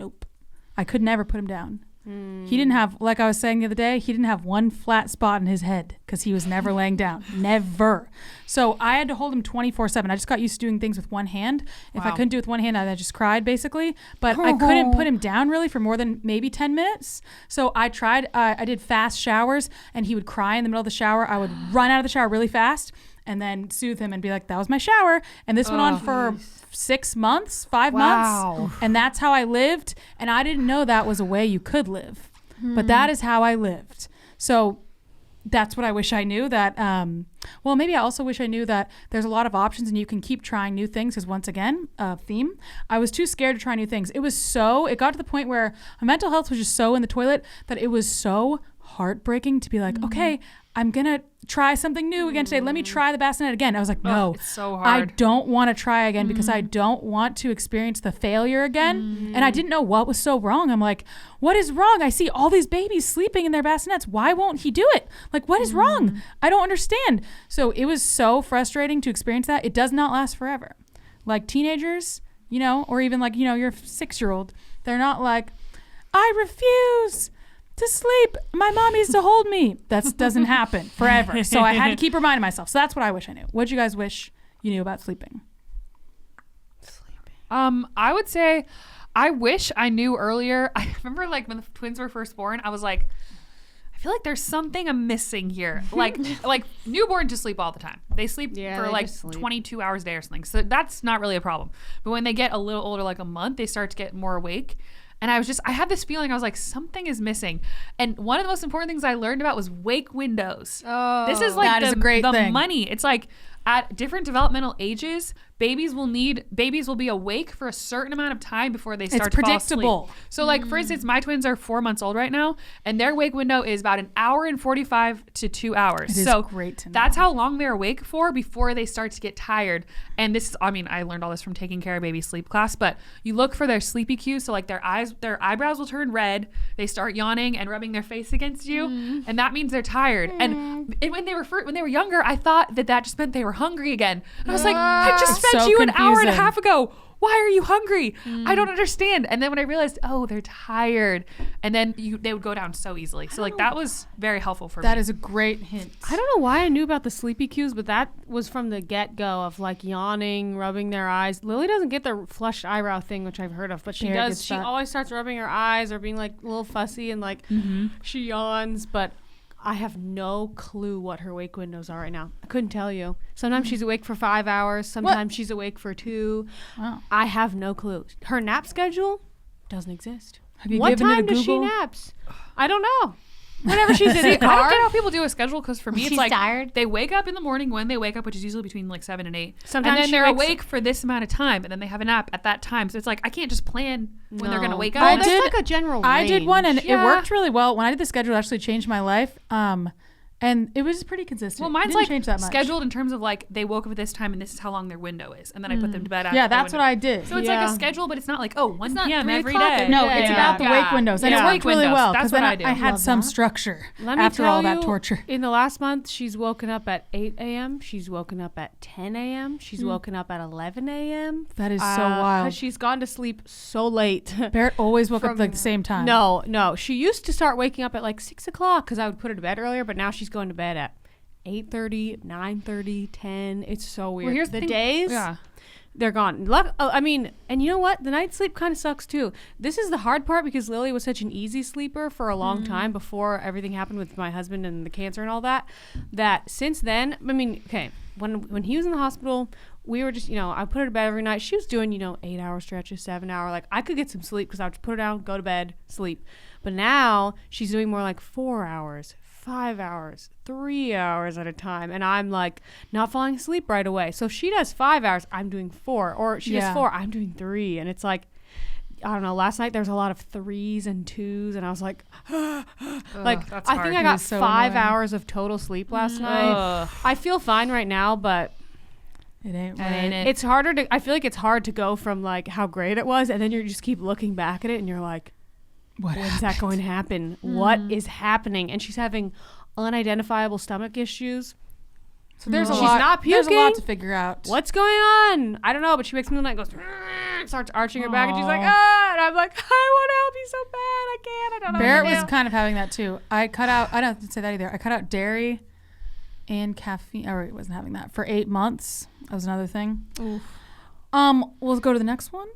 [SPEAKER 2] Nope. I could never put him down. He didn't have, like I was saying the other day, he didn't have one flat spot in his head because he was never laying down. Never. So I had to hold him 24/7. I just got used to doing things with one hand. If I couldn't do it with one hand, I just cried basically. But I couldn't put him down really for more than maybe 10 minutes. So I tried, I did fast showers and he would cry in the middle of the shower. I would run out of the shower really fast and then soothe him and be like, that was my shower. And this went on for 6 months, 5 months. And that's how I lived. And I didn't know that was a way you could live. But that is how I lived. So that's what I wish I knew, that, well, maybe I also wish I knew that there's a lot of options and you can keep trying new things. Because once again, theme, I was too scared to try new things. It got to the point where my mental health was just so in the toilet that it was so heartbreaking to be like, okay, I'm going to try something new again today. Let me try the bassinet again. I was like, no,
[SPEAKER 3] it's so hard.
[SPEAKER 2] I don't want to try again because I don't want to experience the failure again. And I didn't know what was so wrong. I'm like, what is wrong? I see all these babies sleeping in their bassinets. Why won't he do it? Like, what is wrong? I don't understand. So it was so frustrating to experience that. It does not last forever. Like teenagers, or even like, your 6-year-old, they're not like, I refuse to sleep. My mom needs to hold me. That doesn't happen forever. So I had to keep reminding myself. So that's what I wish I knew. What did you guys wish you knew about sleeping?
[SPEAKER 3] I would say I wish I knew earlier. I remember like when the twins were first born, I was like, I feel like there's something I'm missing here. Like newborn just sleep all the time. They sleep for like 22 hours a day or something. So that's not really a problem. But when they get a little older, like a month, they start to get more awake. And I had this feeling, I was like, something is missing. And one of the most important things I learned about was wake windows.
[SPEAKER 6] Oh,
[SPEAKER 3] This is like
[SPEAKER 2] That is a great thing.
[SPEAKER 3] money. It's like at different developmental ages, babies will be awake for a certain amount of time before they start to fall
[SPEAKER 2] predictable.
[SPEAKER 3] asleep. So like, for instance, my twins are 4 months old right now, and their wake window is about an hour and 45 to 2 hours.
[SPEAKER 2] It is
[SPEAKER 3] So
[SPEAKER 2] great to know.
[SPEAKER 3] that's how long they're awake for before they start to get tired. And this is, I mean, I learned all this from taking care of baby sleep class, but you look for their sleepy cues. So like their eyebrows will turn red. They start yawning and rubbing their face against you. And that means they're tired. And when they were younger, I thought that just meant they were hungry again. And I was like, I just fed
[SPEAKER 2] So
[SPEAKER 3] you an hour and a
[SPEAKER 2] confusing.
[SPEAKER 3] half ago. Why are you hungry? I don't understand. And then when I realized, oh, they're tired, and then they would go down so easily. So like that was very helpful for me.
[SPEAKER 2] That is a great hint.
[SPEAKER 4] I don't know why I knew about the sleepy cues, but that was from the get-go of like yawning, rubbing their eyes. Lily doesn't get the flushed eyebrow thing, which I've heard of, but she
[SPEAKER 2] Barrett
[SPEAKER 4] does.
[SPEAKER 2] gets
[SPEAKER 4] She
[SPEAKER 2] that.
[SPEAKER 4] always starts rubbing her eyes or being like a little fussy and like she yawns, but I have no clue what her wake windows are right now. I couldn't tell you. Sometimes she's awake for 5 hours. Sometimes she's awake for 2.
[SPEAKER 2] Wow.
[SPEAKER 4] I have no clue. Her nap schedule doesn't exist.
[SPEAKER 2] Have you
[SPEAKER 4] What
[SPEAKER 2] given it a
[SPEAKER 4] time does she
[SPEAKER 2] Google?
[SPEAKER 4] naps? I don't know. Whenever she's in the
[SPEAKER 3] I don't get
[SPEAKER 4] car.
[SPEAKER 3] how people do a schedule, because for me it's
[SPEAKER 5] She's
[SPEAKER 3] like
[SPEAKER 5] tired.
[SPEAKER 3] they wake up in the morning when they wake up, which is usually between like 7 and 8.
[SPEAKER 4] Sometimes
[SPEAKER 3] and then
[SPEAKER 4] she
[SPEAKER 3] they're
[SPEAKER 4] wakes
[SPEAKER 3] awake for this amount of time, and then they have a nap at that time. So it's like I can't just plan when they're gonna wake up.
[SPEAKER 4] Well,
[SPEAKER 2] I
[SPEAKER 4] there's
[SPEAKER 2] did-
[SPEAKER 4] like a general
[SPEAKER 2] I did one and
[SPEAKER 4] range.
[SPEAKER 2] it worked really well. When I did the schedule, it actually changed my life. And it was pretty consistent.
[SPEAKER 3] Well,
[SPEAKER 2] It
[SPEAKER 3] mine's
[SPEAKER 2] didn't
[SPEAKER 3] like
[SPEAKER 2] change that much.
[SPEAKER 3] scheduled in terms of like they woke up at this time and this is how long their window is, and then I put them to bed. After
[SPEAKER 2] Yeah,
[SPEAKER 3] their
[SPEAKER 2] that's what
[SPEAKER 3] window.
[SPEAKER 2] I did.
[SPEAKER 3] So it's like
[SPEAKER 4] Yeah.
[SPEAKER 3] a schedule, but it's not like 1
[SPEAKER 6] not
[SPEAKER 3] p.m.
[SPEAKER 6] 3
[SPEAKER 3] every
[SPEAKER 6] o'clock
[SPEAKER 3] day.
[SPEAKER 6] every
[SPEAKER 2] No,
[SPEAKER 6] day.
[SPEAKER 2] it's
[SPEAKER 6] Yeah.
[SPEAKER 2] about the wake windows. And
[SPEAKER 3] Yeah.
[SPEAKER 2] it worked
[SPEAKER 3] Wake
[SPEAKER 2] really
[SPEAKER 3] windows.
[SPEAKER 2] well
[SPEAKER 3] That's
[SPEAKER 2] because
[SPEAKER 3] what
[SPEAKER 2] then
[SPEAKER 3] I do.
[SPEAKER 2] I had
[SPEAKER 5] Love
[SPEAKER 2] some
[SPEAKER 5] that.
[SPEAKER 2] structure
[SPEAKER 4] Let me
[SPEAKER 2] after
[SPEAKER 4] tell
[SPEAKER 2] all that
[SPEAKER 4] you,
[SPEAKER 2] torture.
[SPEAKER 4] In the last month, she's woken up at 8 a.m. She's woken up at 10 a.m. She's woken up at 11 a.m.
[SPEAKER 2] That is so wild.
[SPEAKER 4] Because she's gone to sleep so late.
[SPEAKER 2] Barrett always woke up
[SPEAKER 4] From-
[SPEAKER 2] like the same time.
[SPEAKER 4] No. She used to start waking up at like 6 o'clock because I would put her to bed earlier, but now she's going to bed at 8:30, 9:30, 10. It's so weird.
[SPEAKER 3] Well, here's
[SPEAKER 4] the
[SPEAKER 3] thing-
[SPEAKER 4] days,
[SPEAKER 3] Yeah.
[SPEAKER 4] they're gone. I mean, and you know what? The night sleep kind of sucks too. This is the hard part because Lily was such an easy sleeper for a long time before everything happened with my husband and the cancer and all that. That since then, I mean, okay, when he was in the hospital, we were just, I put her to bed every night. She was doing, 8-hour stretches, 7-hour. Like I could get some sleep because I would just put her down, go to bed, sleep. But now she's doing more like 4 hours. 5 hours, 3 hours at a time, and I'm like not falling asleep right away. So if she does 5 hours, I'm doing 4, or she does 4, I'm doing 3, and it's like, I don't know. Last night there was a lot of 3s and 2s, and I was like, like
[SPEAKER 3] that's
[SPEAKER 4] I
[SPEAKER 3] hard.
[SPEAKER 4] think I
[SPEAKER 2] It
[SPEAKER 4] got
[SPEAKER 2] is so
[SPEAKER 4] 5
[SPEAKER 2] annoying.
[SPEAKER 4] hours of total sleep last night.
[SPEAKER 3] Ugh.
[SPEAKER 4] I feel fine right now, but
[SPEAKER 2] It ain't
[SPEAKER 3] That
[SPEAKER 2] right.
[SPEAKER 3] ain't it.
[SPEAKER 4] it's harder to. I feel like it's hard to go from like how great it was, and then you just keep looking back at it, and you're like,
[SPEAKER 2] What
[SPEAKER 4] when's that going to happen? What is happening? And she's having unidentifiable stomach issues.
[SPEAKER 2] So there's a
[SPEAKER 4] She's
[SPEAKER 2] lot.
[SPEAKER 4] not
[SPEAKER 2] There's a lot
[SPEAKER 4] puking.
[SPEAKER 2] to figure out.
[SPEAKER 4] What's going on? I don't know, but she wakes me in the night and goes, starts arching her back, and she's like, ah, and I'm like, I want to help you so bad. I can't. I don't know.
[SPEAKER 2] Barrett
[SPEAKER 4] what to
[SPEAKER 2] was
[SPEAKER 4] do."
[SPEAKER 2] kind of having that too. I don't have to say that either. I cut out dairy and caffeine. Or it wasn't having that for 8 months. That was another thing. We'll go to the next one.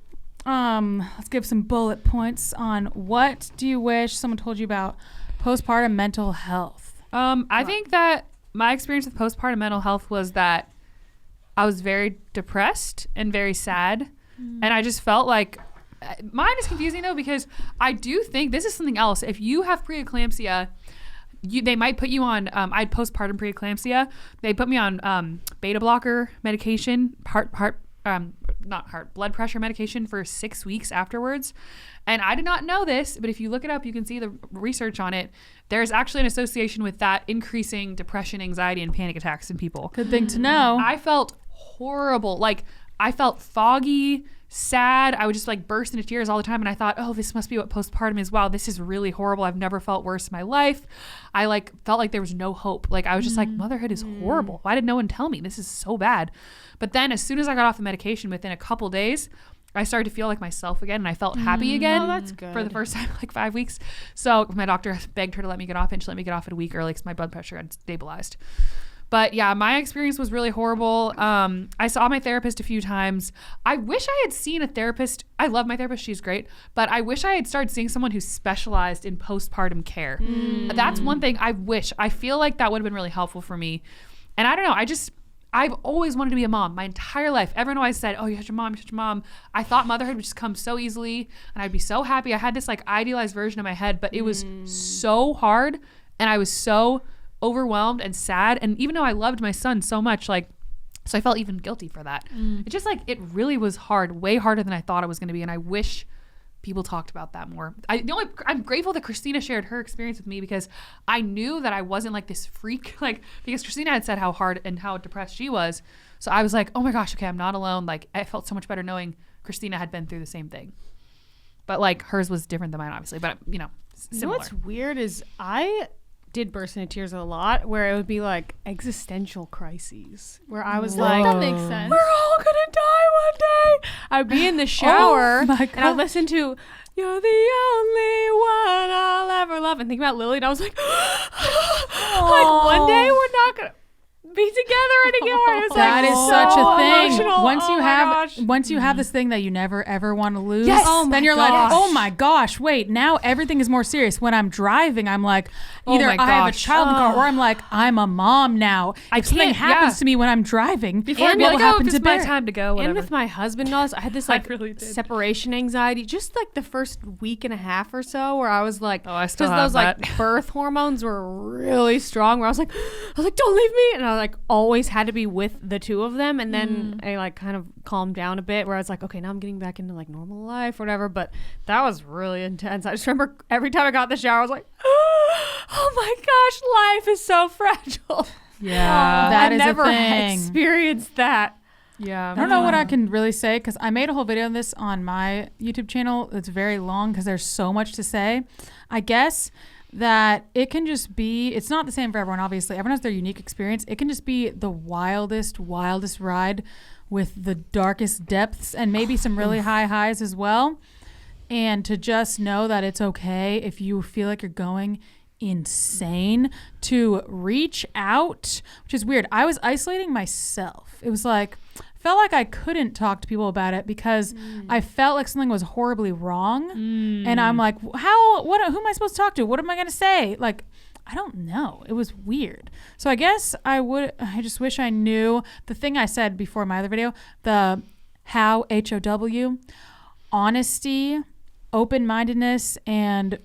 [SPEAKER 2] Let's give some bullet points on what do you wish someone told you about postpartum mental health.
[SPEAKER 3] I think that my experience with postpartum mental health was that I was very depressed and very sad. And I just felt like mine is confusing though, because I do think this is something else. If you have preeclampsia, they might put you on, I had postpartum preeclampsia. They put me on beta blocker medication, blood pressure medication for 6 weeks afterwards. And I did not know this, but if you look it up, you can see the research on it. There's actually an association with that increasing depression, anxiety, and panic attacks in people.
[SPEAKER 2] Good thing to know.
[SPEAKER 3] I felt horrible. Like I felt foggy, sad. I would just like burst into tears all the time. And I thought, oh, this must be what postpartum is. Wow, this is really horrible. I've never felt worse in my life. I like felt like there was no hope. Like I was just like, motherhood is horrible. Why did no one tell me? This is so bad. But then as soon as I got off the medication, within a couple days, I started to feel like myself again, and I felt happy again.
[SPEAKER 4] Oh, that's good.
[SPEAKER 3] For the first time in like 5 weeks. So my doctor begged her to let me get off, and she let me get off at a week early because my blood pressure had stabilized. But yeah, my experience was really horrible. I saw my therapist a few times. I wish I had seen a therapist. I love my therapist. She's great. But I wish I had started seeing someone who specialized in postpartum care. That's one thing I wish. I feel like that would have been really helpful for me. And I don't know. I've always wanted to be a mom my entire life. Everyone always said, oh, you're such a mom, you're such a mom. I thought motherhood would just come so easily and I'd be so happy. I had this like idealized version in my head, but it was so hard and I was so overwhelmed and sad. And even though I loved my son so much, like, so I felt even guilty for that. It just like, it really was hard, way harder than I thought it was going to be. And I wish people talked about that more. I'm grateful that Christina shared her experience with me because I knew that I wasn't like this freak, like, because Christina had said how hard and how depressed she was. So I was like, oh my gosh, okay, I'm not alone. Like, I felt so much better knowing Christina had been through the same thing. But like, hers was different than mine, obviously, but you know, similar.
[SPEAKER 4] You know what's weird is I did burst into tears a lot where it would be like existential crises where I was like,
[SPEAKER 6] that makes sense.
[SPEAKER 4] we're all gonna die one day. I'd be in the shower and I'd listen to You're the Only One I'll Ever Love and think about Lily and I was like, like one day we're not gonna be together anymore. It's
[SPEAKER 2] That
[SPEAKER 4] like
[SPEAKER 2] is
[SPEAKER 4] so
[SPEAKER 2] such a thing.
[SPEAKER 4] emotional.
[SPEAKER 2] Once you have this thing that you never ever want to lose,
[SPEAKER 4] Yes. Oh my
[SPEAKER 2] then you're
[SPEAKER 4] gosh.
[SPEAKER 2] like, oh my gosh, wait, now everything is more serious. When I'm driving, I'm like, either
[SPEAKER 3] my
[SPEAKER 2] I have a
[SPEAKER 3] gosh.
[SPEAKER 2] child in the car or I'm like, I'm a mom now.
[SPEAKER 3] I
[SPEAKER 2] If something
[SPEAKER 3] can't-
[SPEAKER 2] happens
[SPEAKER 3] yeah.
[SPEAKER 2] to me when I'm driving,
[SPEAKER 3] Before I'd be
[SPEAKER 2] what
[SPEAKER 3] like,
[SPEAKER 2] will
[SPEAKER 3] oh,
[SPEAKER 2] happen
[SPEAKER 3] it's
[SPEAKER 2] to
[SPEAKER 3] my
[SPEAKER 2] Bear?
[SPEAKER 3] time to go, whatever.
[SPEAKER 4] And with my husband and all this, I had this like
[SPEAKER 3] really did.
[SPEAKER 4] separation anxiety just like the first week and a half or so where I was like,
[SPEAKER 3] Oh, I still
[SPEAKER 4] those
[SPEAKER 3] have
[SPEAKER 4] like
[SPEAKER 3] that.
[SPEAKER 4] birth hormones were really strong where I was like, don't leave me. And I like always had to be with the two of them. And then I like kind of calmed down a bit where I was like, okay, now I'm getting back into like normal life or whatever. But that was really intense. I just remember every time I got in the shower, I was like, oh my gosh, life is so fragile.
[SPEAKER 3] Yeah.
[SPEAKER 2] That
[SPEAKER 4] I
[SPEAKER 2] is a
[SPEAKER 4] never
[SPEAKER 2] thing.
[SPEAKER 4] experienced that.
[SPEAKER 3] Yeah.
[SPEAKER 2] I don't know what I can really say because I made a whole video on this on my YouTube channel. It's very long because there's so much to say. I guess that it can just be, it's not the same for everyone, obviously. Everyone has their unique experience. It can just be the wildest ride with the darkest depths and maybe some really high highs as well. And to just know that it's okay if you feel like you're going insane, to reach out, which is weird. I was isolating myself. It was like, felt like I couldn't talk to people about it because I felt like something was horribly wrong. And I'm like, who am I supposed to talk to? What am I going to say? Like, I don't know. It was weird. So I guess I just wish I knew the thing I said before my other video, the how, HOW, honesty, open-mindedness, and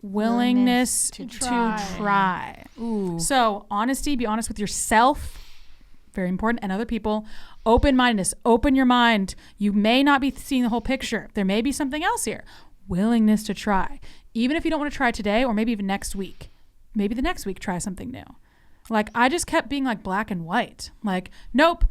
[SPEAKER 2] willingness to try.
[SPEAKER 3] Ooh.
[SPEAKER 2] So honesty, be honest with yourself, very important, and other people. Open-mindedness, open your mind. You may not be seeing the whole picture. There may be something else here. Willingness to try. Even if you don't want to try today or maybe even next week. Maybe the next week try something new. Like I just kept being like black and white. Like, nope.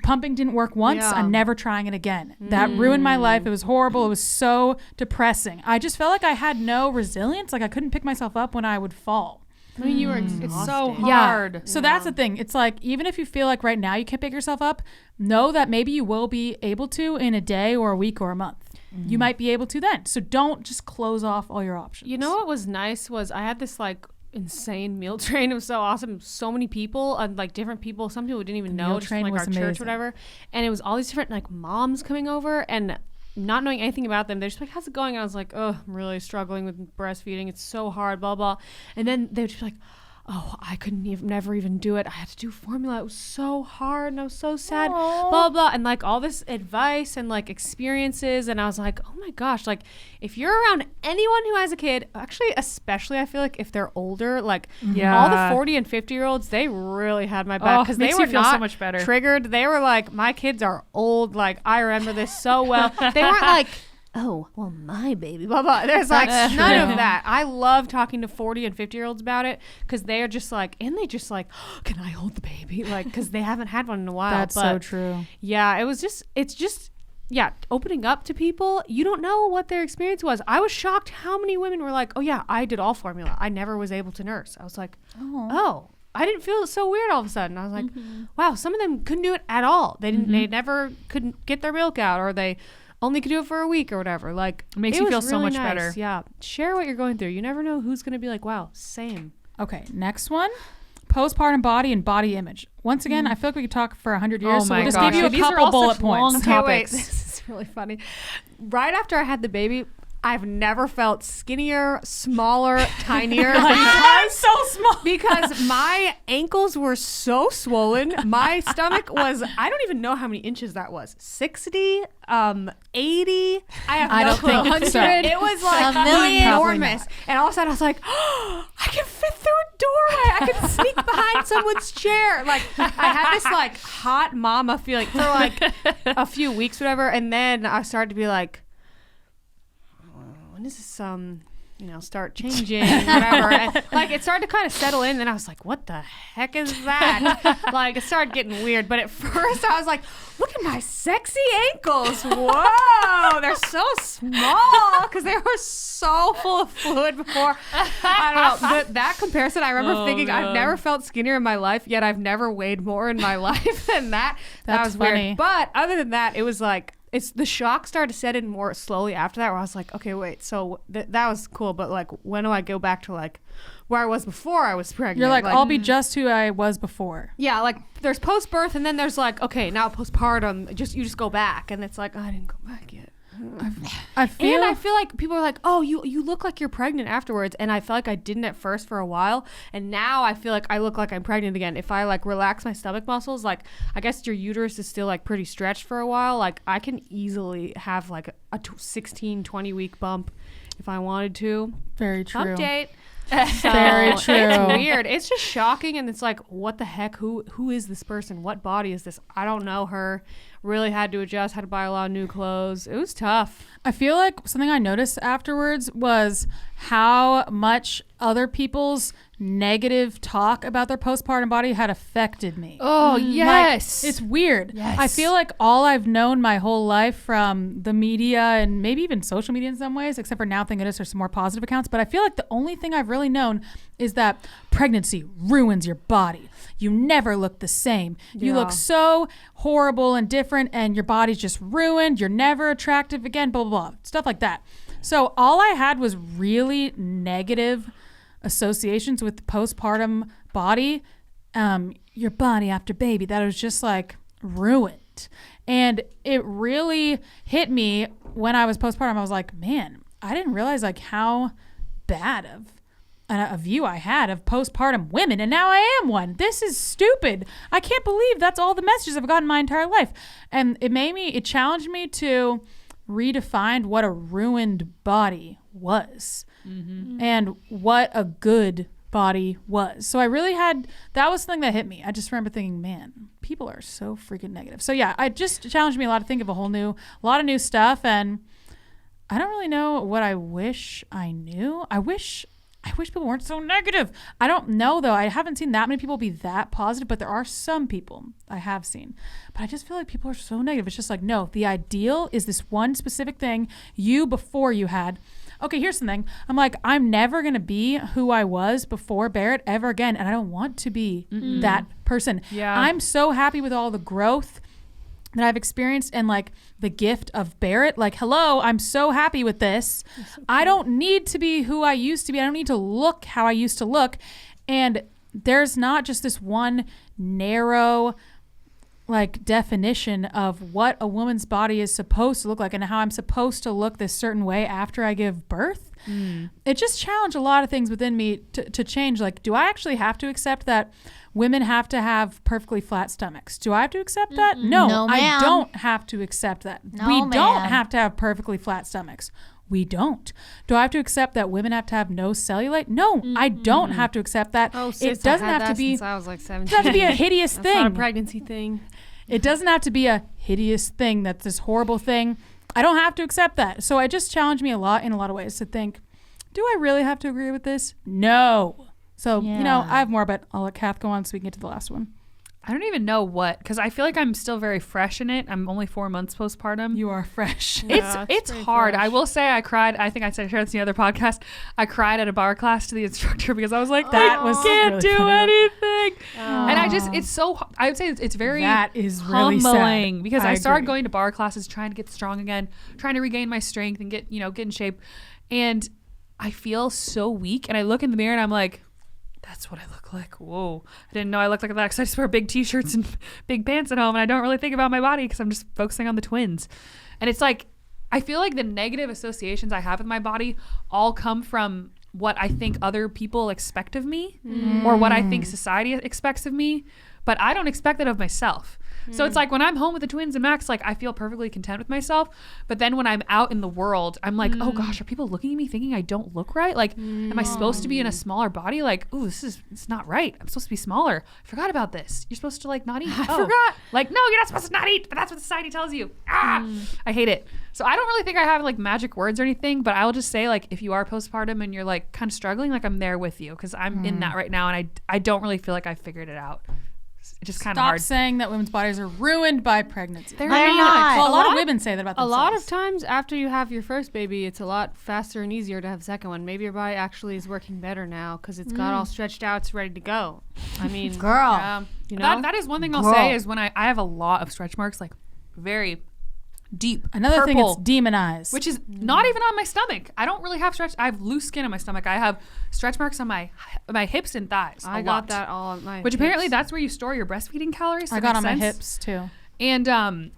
[SPEAKER 2] Pumping didn't work once.
[SPEAKER 4] Yeah.
[SPEAKER 2] I'm never trying it again. That ruined my life. It was horrible. It was so depressing. I just felt like I had no resilience. Like I couldn't pick myself up when I would fall.
[SPEAKER 4] I mean, you were
[SPEAKER 3] It's so
[SPEAKER 4] exhausted.
[SPEAKER 3] hard.
[SPEAKER 2] So that's the thing. It's like, even if you feel like right now you can't pick yourself up, know that maybe you will be able to in a day or a week or a month. You might be able to then. So don't just close off all your options.
[SPEAKER 4] You know what was nice was I had this like insane meal train. It was so awesome. So many people and like different people. Some people didn't even know,
[SPEAKER 2] meal
[SPEAKER 4] just
[SPEAKER 2] train
[SPEAKER 4] from, like
[SPEAKER 2] was
[SPEAKER 4] our church,
[SPEAKER 2] amazing.
[SPEAKER 4] whatever. And it was all these different like moms coming over and not knowing anything about them. They're just like, how's it going? And I was like, oh, I'm really struggling with breastfeeding. It's so hard, blah, blah. And then they would just be like, oh, I couldn't never even do it. I had to do formula. It was so hard and I was so sad, blah, blah. And like all this advice and like experiences. And I was like, oh my gosh, like if you're around anyone who has a kid, actually, especially I feel like if they're older, like all the 40 and 50-year-olds, they really had my back because they
[SPEAKER 3] makes
[SPEAKER 4] were
[SPEAKER 3] you feel
[SPEAKER 4] not
[SPEAKER 3] so much better.
[SPEAKER 4] triggered. They were like, my kids are old. Like I remember this so well. They weren't like, oh, well, my baby, blah, blah. There's like none of that. I love talking to 40 and 50-year-olds about it because they are just like, and they just like, oh, can I hold the baby? Like, because they haven't had one in a while.
[SPEAKER 2] That's
[SPEAKER 4] but
[SPEAKER 2] so true.
[SPEAKER 4] yeah, yeah, opening up to people. You don't know what their experience was. I was shocked how many women were like, oh yeah, I did all formula. I never was able to nurse. I was like, oh. I didn't feel so weird all of a sudden. I was like, wow, some of them couldn't do it at all. They didn't. They never couldn't get their milk out, or they only could do it for a week or whatever. Like,
[SPEAKER 3] It makes you
[SPEAKER 4] was
[SPEAKER 3] feel so
[SPEAKER 4] really
[SPEAKER 3] much
[SPEAKER 4] nice.
[SPEAKER 3] better.
[SPEAKER 4] Yeah, share what you're going through. You never know who's gonna be like, wow, same.
[SPEAKER 2] Okay, next one. Postpartum body and body image. Once again, I feel like we could talk for 100 years.
[SPEAKER 3] Oh
[SPEAKER 2] so
[SPEAKER 3] my
[SPEAKER 2] we'll just
[SPEAKER 3] gosh.
[SPEAKER 2] give you a
[SPEAKER 3] These are
[SPEAKER 2] couple
[SPEAKER 3] all
[SPEAKER 2] bullet
[SPEAKER 3] such
[SPEAKER 2] points.
[SPEAKER 3] long
[SPEAKER 4] Okay, wait,
[SPEAKER 3] topics.
[SPEAKER 4] this is really funny. Right after I had the baby, I've never felt skinnier, smaller, tinier.
[SPEAKER 2] I'm so small.
[SPEAKER 4] Because my ankles were so swollen. My stomach was, I don't even know how many inches that was. 60, 80. I have
[SPEAKER 2] I
[SPEAKER 4] no
[SPEAKER 2] don't
[SPEAKER 4] clue.
[SPEAKER 2] think
[SPEAKER 4] 100.
[SPEAKER 2] so.
[SPEAKER 4] It was like
[SPEAKER 5] A million?
[SPEAKER 4] enormous. And all of a sudden I was like, oh, I can fit through a doorway. I can sneak behind someone's chair. Like, I had this like hot mama feeling for like a few weeks, whatever. And then I started to be like, when does this start changing, whatever. And, like, it started to kind of settle in, and I was like, what the heck is that? Like, it started getting weird. But at first I was like, look at my sexy ankles. Whoa, they're so small, because they were so full of fluid before. I don't know. But that comparison, I remember thinking,
[SPEAKER 3] God.
[SPEAKER 4] I've never felt skinnier in my life, yet I've never weighed more in my life than that. That
[SPEAKER 2] That's
[SPEAKER 4] was
[SPEAKER 2] funny.
[SPEAKER 4] weird. But other than that, it was like, the shock started to set in more slowly after that, where I was like, okay, wait, so that was cool, but like, when do I go back to like where I was before I was pregnant?
[SPEAKER 2] You're like, I'll be just who I was before.
[SPEAKER 4] yeah, like there's post-birth, and then there's like, okay, now postpartum, you just go back, and it's like, I didn't go back yet.
[SPEAKER 2] I feel
[SPEAKER 4] like people are like, oh, you look like you're pregnant afterwards, and I felt like I didn't at first for a while, and now I feel like I look like I'm pregnant again. If I like relax my stomach muscles, like I guess your uterus is still like pretty stretched for a while, like I can easily have like a 16, 20 week bump if I wanted to.
[SPEAKER 2] very true.
[SPEAKER 4] Update.
[SPEAKER 2] Very true.
[SPEAKER 4] It's weird. It's just shocking, and it's like, what the heck? Who is this person? What body is this? I don't know her. Really had to adjust. Had to buy a lot of new clothes. It was tough.
[SPEAKER 2] I feel like something I noticed afterwards was how much other people's negative talk about their postpartum body had affected me.
[SPEAKER 3] Oh, yes.
[SPEAKER 2] It's weird.
[SPEAKER 3] Yes.
[SPEAKER 2] I feel like all I've known my whole life from the media and maybe even social media in some ways, except for now, thank goodness, there's some more positive accounts. But I feel like the only thing I've really known is that pregnancy ruins your body. You never look the same. You look so horrible and different, and your body's just ruined. You're never attractive again, blah, blah, blah. Stuff like that. So all I had was really negative associations with the postpartum body, your body after baby, that was just like ruined. And it really hit me when I was postpartum. I was like, man, I didn't realize like how bad of a view I had of postpartum women, and now I am one. This is stupid. I can't believe that's all the messages I've gotten my entire life. And it challenged me to redefine what a ruined body was and what a good body was. So I really that was something that hit me. I just remember thinking, man, people are so freaking negative. So yeah, it just challenged me a lot to think of a lot of new stuff. And I don't really know what I wish I knew. I wish people weren't so negative. I don't know though. I haven't seen that many people be that positive, but there are some people I have seen. But I just feel like people are so negative. It's just like, no, the ideal is this one specific thing before you had. Okay, here's something. I'm like, I'm never going to be who I was before Barrett ever again. And I don't want to be that person.
[SPEAKER 3] Yeah.
[SPEAKER 2] I'm so happy with all the growth that I've experienced and like the gift of Barrett. Like, hello, I'm so happy with this. So I don't need to be who I used to be. I don't need to look how I used to look. And there's not just this one narrow like definition of what a woman's body is supposed to look like and how I'm supposed to look this certain way after I give birth. It just challenged a lot of things within me to change. Like, do I actually have to accept that women have to have perfectly flat stomachs? Do I have to accept that? No, I don't have to accept that.
[SPEAKER 5] No,
[SPEAKER 2] we don't
[SPEAKER 5] ma'am.
[SPEAKER 2] have to have perfectly flat stomachs. We don't. Do I have to accept that women have to have no cellulite? No, I don't have to accept that.
[SPEAKER 4] Oh, sis,
[SPEAKER 2] it doesn't
[SPEAKER 4] I had
[SPEAKER 2] have to
[SPEAKER 4] that
[SPEAKER 2] be.
[SPEAKER 4] since I was like 17.
[SPEAKER 2] It doesn't have to be a hideous
[SPEAKER 4] That's not a
[SPEAKER 2] thing.
[SPEAKER 4] pregnancy thing.
[SPEAKER 2] It doesn't have to be a hideous thing. That's this horrible thing. I don't have to accept that. So it just challenged me a lot in a lot of ways to think, do I really have to agree with this? No. So, I have more, but I'll let Kath go on so we can get to the last one.
[SPEAKER 3] I don't even know because I feel like I'm still very fresh in it. I'm only 4 months postpartum.
[SPEAKER 2] You are fresh.
[SPEAKER 3] It's hard.
[SPEAKER 4] fresh.
[SPEAKER 3] I will say I cried. I think I shared this in the other podcast. I cried at a bar class to the instructor because I was like,
[SPEAKER 2] That
[SPEAKER 3] I
[SPEAKER 2] was
[SPEAKER 3] can't
[SPEAKER 2] really
[SPEAKER 3] do
[SPEAKER 2] funny.
[SPEAKER 3] anything. And I would say it's very
[SPEAKER 2] That is really
[SPEAKER 3] humbling
[SPEAKER 2] sad.
[SPEAKER 3] because
[SPEAKER 2] I
[SPEAKER 3] I started
[SPEAKER 2] agree.
[SPEAKER 3] going to bar classes trying to get strong again, trying to regain my strength and get in shape. And I feel so weak. And I look in the mirror and I'm like, that's what I look like. Whoa. I didn't know I looked like that because I just wear big t-shirts and big pants at home and I don't really think about my body because I'm just focusing on the twins. And it's like, I feel like the negative associations I have with my body all come from what I think other people expect of me or what I think society expects of me, but I don't expect that of myself. So it's like when I'm home with the twins and Max, like I feel perfectly content with myself. But then when I'm out in the world, I'm like, oh gosh, are people looking at me thinking I don't look right? Like, am I supposed to be in a smaller body? Like, ooh, it's not right. I'm supposed to be smaller. I forgot about this. You're supposed to like not eat. I forgot. Like, no, you're not supposed to not eat, but that's what society tells you. I hate it. So I don't really think I have like magic words or anything, but I'll just say like, if you are postpartum and you're like kind of struggling, like I'm there with you because I'm in that right now. And I don't really feel like I figured it out. It's just kind of hard.
[SPEAKER 2] Stop saying that women's bodies are ruined by pregnancy.
[SPEAKER 5] They're not.
[SPEAKER 2] Well, a lot of women say that about
[SPEAKER 4] A
[SPEAKER 2] themselves.
[SPEAKER 4] lot of times after you have your first baby, it's a lot faster and easier to have a second one. Maybe your body actually is working better now because it's got all stretched out. It's ready to go. I mean,
[SPEAKER 5] Girl.
[SPEAKER 4] you know?
[SPEAKER 3] That is one thing I'll say is when I have a lot of stretch marks, like very deep
[SPEAKER 2] Another thing,
[SPEAKER 3] purple,
[SPEAKER 2] it's demonized.
[SPEAKER 3] which is not even on my stomach. I don't really have stretch. I have loose skin on my stomach. I have stretch marks on my hips and thighs.
[SPEAKER 4] I got that all on my
[SPEAKER 3] Which apparently
[SPEAKER 4] hips.
[SPEAKER 3] that's where you store your breastfeeding calories. So
[SPEAKER 2] I
[SPEAKER 3] it
[SPEAKER 2] got on
[SPEAKER 3] makes
[SPEAKER 2] my
[SPEAKER 3] sense.
[SPEAKER 2] hips too.
[SPEAKER 3] And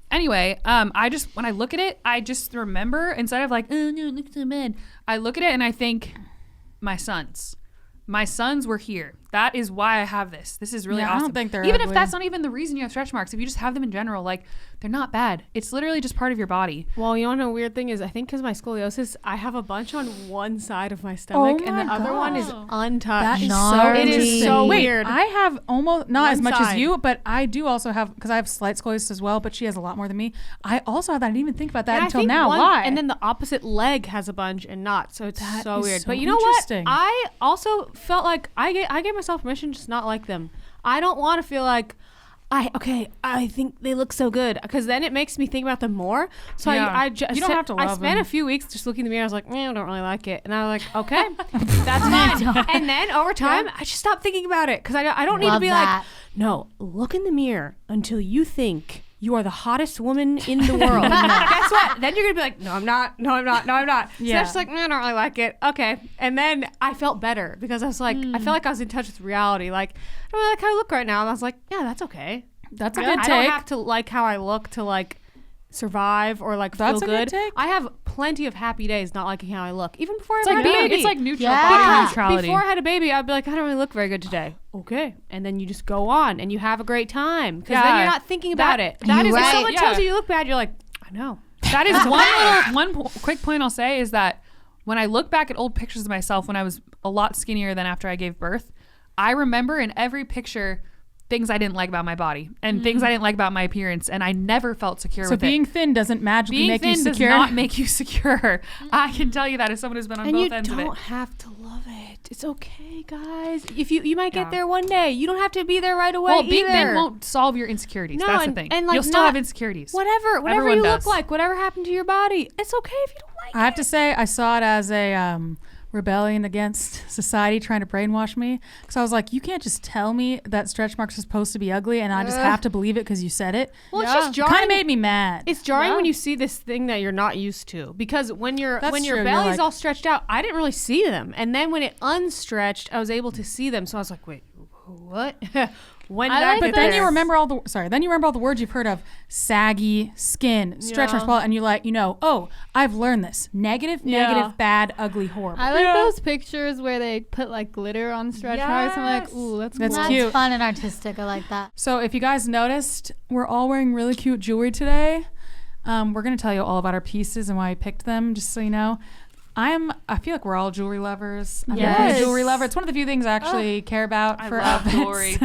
[SPEAKER 3] anyway, I just when I look at it, I just remember instead of like, oh no, it looks so bad. I look at it and I think, my sons. My sons were here. That is why I have this. This is really
[SPEAKER 2] Yeah,
[SPEAKER 3] awesome.
[SPEAKER 2] I don't think they're
[SPEAKER 3] even
[SPEAKER 2] ugly.
[SPEAKER 3] if that's not even the reason you have stretch marks. If you just have them in general, like they're not bad. It's literally just part of your body.
[SPEAKER 4] Well, you know, a weird thing is I think because my scoliosis, I have a bunch on one side of my stomach and the
[SPEAKER 2] my
[SPEAKER 4] other one is
[SPEAKER 2] God.
[SPEAKER 4] untouched.
[SPEAKER 2] That is
[SPEAKER 5] Gnarly.
[SPEAKER 4] It is so
[SPEAKER 2] Wait,
[SPEAKER 4] weird.
[SPEAKER 2] I have almost not
[SPEAKER 4] One
[SPEAKER 2] as much as
[SPEAKER 4] side.
[SPEAKER 2] you, but I do also have, because I have slight scoliosis as well, but she has a lot more than me. I also have that. I didn't even think about that
[SPEAKER 4] And I
[SPEAKER 2] until
[SPEAKER 4] think
[SPEAKER 2] now. Why?
[SPEAKER 4] And then the opposite leg has a bunch and not, so it's
[SPEAKER 2] That
[SPEAKER 4] so
[SPEAKER 2] is
[SPEAKER 4] weird.
[SPEAKER 2] so
[SPEAKER 4] But you know what?
[SPEAKER 2] interesting.
[SPEAKER 4] I also felt like I gave myself permission to just not like them. I don't want to feel like I think they look so good because then it makes me think about them more. So
[SPEAKER 2] Yeah.
[SPEAKER 4] I just
[SPEAKER 2] You don't have to
[SPEAKER 4] I
[SPEAKER 2] love
[SPEAKER 4] spent
[SPEAKER 2] them.
[SPEAKER 4] a few weeks just looking in the mirror. I was like, I don't really like it, and I was like, okay, that's fine. And then over time, I just stopped thinking about it because I don't need to
[SPEAKER 5] Love
[SPEAKER 4] be
[SPEAKER 5] that.
[SPEAKER 4] like, no, look in the mirror until you think you are the hottest woman in the world. Guess what? Then you're gonna be like, no, I'm not. No, I'm not. No, I'm not. So
[SPEAKER 2] Yeah.
[SPEAKER 4] that's just like, I don't really like it. Okay. And then I felt better because I was like, I felt like I was in touch with reality. Like, I don't really like how I look right now. And I was like, yeah, that's okay.
[SPEAKER 2] That's a
[SPEAKER 4] I
[SPEAKER 2] good
[SPEAKER 4] don't
[SPEAKER 2] take.
[SPEAKER 4] have to like how I look to like survive or like
[SPEAKER 2] That's
[SPEAKER 4] feel
[SPEAKER 2] a good
[SPEAKER 4] good.
[SPEAKER 2] take.
[SPEAKER 4] I have plenty of happy days not liking how I look, even before
[SPEAKER 3] It's
[SPEAKER 4] I
[SPEAKER 3] like
[SPEAKER 4] had a baby.
[SPEAKER 3] it's like neutral
[SPEAKER 5] Yeah.
[SPEAKER 3] body
[SPEAKER 5] Because
[SPEAKER 3] neutrality.
[SPEAKER 4] Before I had a baby, I'd be like, I don't really look very good today. Okay. And then you just go on and you have a great time because then
[SPEAKER 3] Yeah.
[SPEAKER 4] you're not thinking about it.
[SPEAKER 3] that is
[SPEAKER 4] If
[SPEAKER 5] right.
[SPEAKER 4] someone
[SPEAKER 3] yeah.
[SPEAKER 4] tells you you look bad, you're like, I know.
[SPEAKER 3] That is quick point I'll say is that when I look back at old pictures of myself when I was a lot skinnier than after I gave birth, I remember in every picture things I didn't like about my body and things I didn't like about my appearance, and I never felt secure
[SPEAKER 2] So
[SPEAKER 3] with
[SPEAKER 2] being
[SPEAKER 3] it.
[SPEAKER 2] thin doesn't magically
[SPEAKER 3] Being
[SPEAKER 2] make
[SPEAKER 3] thin
[SPEAKER 2] you
[SPEAKER 3] does
[SPEAKER 2] secure.
[SPEAKER 3] not make you secure. I can tell you that as someone who's been on
[SPEAKER 4] And
[SPEAKER 3] both
[SPEAKER 4] you
[SPEAKER 3] ends of it.
[SPEAKER 4] don't have to love it. It's okay, guys. If you might get
[SPEAKER 3] Yeah.
[SPEAKER 4] there one day. You don't have to be there right away.
[SPEAKER 3] Well, being thin
[SPEAKER 4] either.
[SPEAKER 3] won't solve your insecurities.
[SPEAKER 4] No,
[SPEAKER 3] That's
[SPEAKER 4] and-
[SPEAKER 3] the thing.
[SPEAKER 4] and, like,
[SPEAKER 3] You'll still
[SPEAKER 4] not-
[SPEAKER 3] have insecurities.
[SPEAKER 4] Whatever
[SPEAKER 3] Everyone
[SPEAKER 4] you
[SPEAKER 3] does.
[SPEAKER 4] look like, whatever happened to your body, it's okay if you don't like
[SPEAKER 2] I have to say, I saw it as a rebellion against society trying to brainwash me. Because I was like, you can't just tell me that stretch marks are supposed to be ugly and I just have to believe it because you said it.
[SPEAKER 4] Well, it's
[SPEAKER 2] Yeah.
[SPEAKER 4] just
[SPEAKER 2] It
[SPEAKER 4] jarring.
[SPEAKER 2] kind of made me mad.
[SPEAKER 4] It's jarring
[SPEAKER 2] Yeah.
[SPEAKER 4] when you see this thing that you're not used to, because when your
[SPEAKER 2] That's
[SPEAKER 4] when your
[SPEAKER 2] true. You're
[SPEAKER 4] belly's
[SPEAKER 2] like-
[SPEAKER 4] all stretched out, I didn't really see them, and then when it unstretched, I was able to see them. So I was like, wait, what? When did
[SPEAKER 6] I
[SPEAKER 4] I,
[SPEAKER 6] like
[SPEAKER 4] get
[SPEAKER 2] But then
[SPEAKER 4] there?
[SPEAKER 2] you remember all the words you've heard of: saggy skin, stretch marks, and you're like, oh, I've learned this: negative, bad, ugly, horrible.
[SPEAKER 6] I like those pictures where they put like glitter on stretch marks. I'm like,
[SPEAKER 4] Yes.
[SPEAKER 6] ooh, that's
[SPEAKER 2] That's
[SPEAKER 6] cool.
[SPEAKER 2] cute.
[SPEAKER 5] That's fun and artistic. I like that.
[SPEAKER 2] So if you guys noticed, we're all wearing really cute jewelry today. We're gonna tell you all about our pieces and why I picked them, just so you know. I feel like we're all jewelry lovers. I'm
[SPEAKER 6] Yes.
[SPEAKER 2] a jewelry lover. It's one of the few things I actually care about for
[SPEAKER 3] love
[SPEAKER 2] outfits.
[SPEAKER 3] jewelry.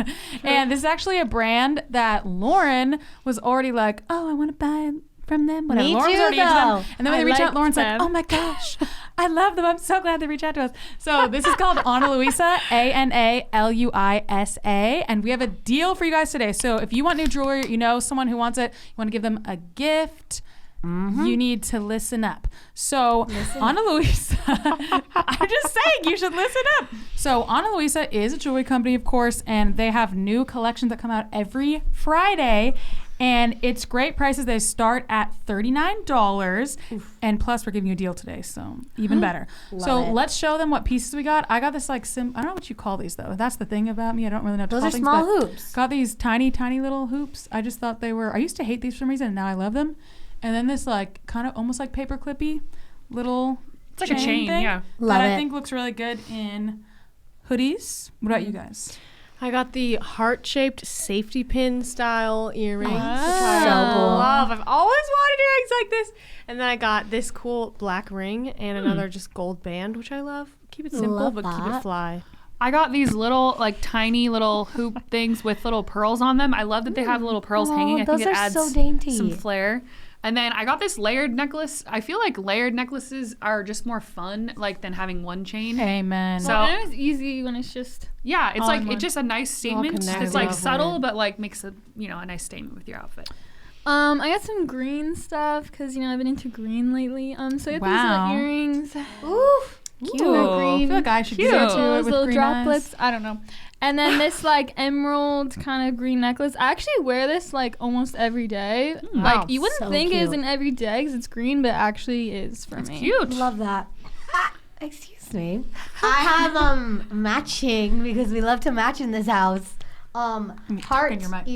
[SPEAKER 2] And this is actually a brand that Lauren was already like, oh, I want to buy from them. Whatever.
[SPEAKER 5] Me
[SPEAKER 2] Lauren was
[SPEAKER 5] too,
[SPEAKER 2] already into
[SPEAKER 5] though.
[SPEAKER 2] them. And then when
[SPEAKER 6] I
[SPEAKER 2] they reach out,
[SPEAKER 6] like
[SPEAKER 2] Lauren's
[SPEAKER 6] them.
[SPEAKER 2] like, oh my gosh, I love them. I'm so glad they reached out to us. So this is called Ana Luisa, ANALUISA. And we have a deal for you guys today. So if you want new jewelry, you know someone who wants it, you want to give them a gift, you need to listen up. So Ana Luisa, I'm just saying you should listen up. So Ana Luisa is a jewelry company, of course, and they have new collections that come out every Friday. And it's great prices. They start at $39. And plus, we're giving you a deal today, so even better. So
[SPEAKER 5] it.
[SPEAKER 2] let's show them what pieces we got. I got this I don't know what you call these, though. That's the thing about me. I don't really know what to
[SPEAKER 5] Those
[SPEAKER 2] call
[SPEAKER 5] are
[SPEAKER 2] things,
[SPEAKER 5] small
[SPEAKER 2] but
[SPEAKER 5] hoops.
[SPEAKER 2] Got these tiny, tiny little hoops. I just thought they were, I used to hate these for some reason, and now I love them. and then this like kind of almost like paper clippy little.
[SPEAKER 3] It's like a chain,
[SPEAKER 2] thing
[SPEAKER 3] yeah.
[SPEAKER 2] That I think looks really good in hoodies. What about you guys?
[SPEAKER 4] I got the heart-shaped safety pin style earrings. Which
[SPEAKER 5] So
[SPEAKER 4] I
[SPEAKER 5] cool.
[SPEAKER 4] love. I've always wanted earrings like this. And then I got this cool black ring and another just gold band, which I love. Keep it simple,
[SPEAKER 5] Love
[SPEAKER 4] but keep it
[SPEAKER 5] that.
[SPEAKER 4] fly.
[SPEAKER 3] I got these little, like, tiny little hoop things with little pearls on them. I love that they have little pearls hanging. I think
[SPEAKER 5] those
[SPEAKER 3] it
[SPEAKER 5] are
[SPEAKER 3] adds
[SPEAKER 5] so dainty.
[SPEAKER 3] some flair. And then I got this layered necklace. I feel like layered necklaces are just more fun, like, than having one chain.
[SPEAKER 2] Amen.
[SPEAKER 3] So-
[SPEAKER 6] Well, and it's easy when it's just.
[SPEAKER 3] Yeah, it's
[SPEAKER 6] All
[SPEAKER 3] like
[SPEAKER 6] in one.
[SPEAKER 3] it's just a nice statement.
[SPEAKER 4] connected.
[SPEAKER 3] It's like
[SPEAKER 4] Lovely.
[SPEAKER 3] subtle, but like makes a a nice statement with your outfit.
[SPEAKER 6] I got some green stuff because I've been into green lately. So I got
[SPEAKER 2] Wow.
[SPEAKER 6] these earrings.
[SPEAKER 5] Ooh.
[SPEAKER 2] Cute.
[SPEAKER 6] green.
[SPEAKER 2] I feel like I should
[SPEAKER 3] Cute.
[SPEAKER 2] get into it
[SPEAKER 6] Those
[SPEAKER 2] with
[SPEAKER 6] little
[SPEAKER 2] green
[SPEAKER 6] droplets.
[SPEAKER 2] eyes.
[SPEAKER 6] I don't know. And then this like emerald kind of green necklace. I actually wear this like almost every day.
[SPEAKER 2] Wow.
[SPEAKER 6] Like you wouldn't
[SPEAKER 5] So
[SPEAKER 6] think it
[SPEAKER 5] cute.
[SPEAKER 6] isn't every day because it's green, but it actually is for me.
[SPEAKER 3] Cute.
[SPEAKER 5] Love that. Excuse me. I have matching because we love to match in this house. Heart
[SPEAKER 2] in your mic.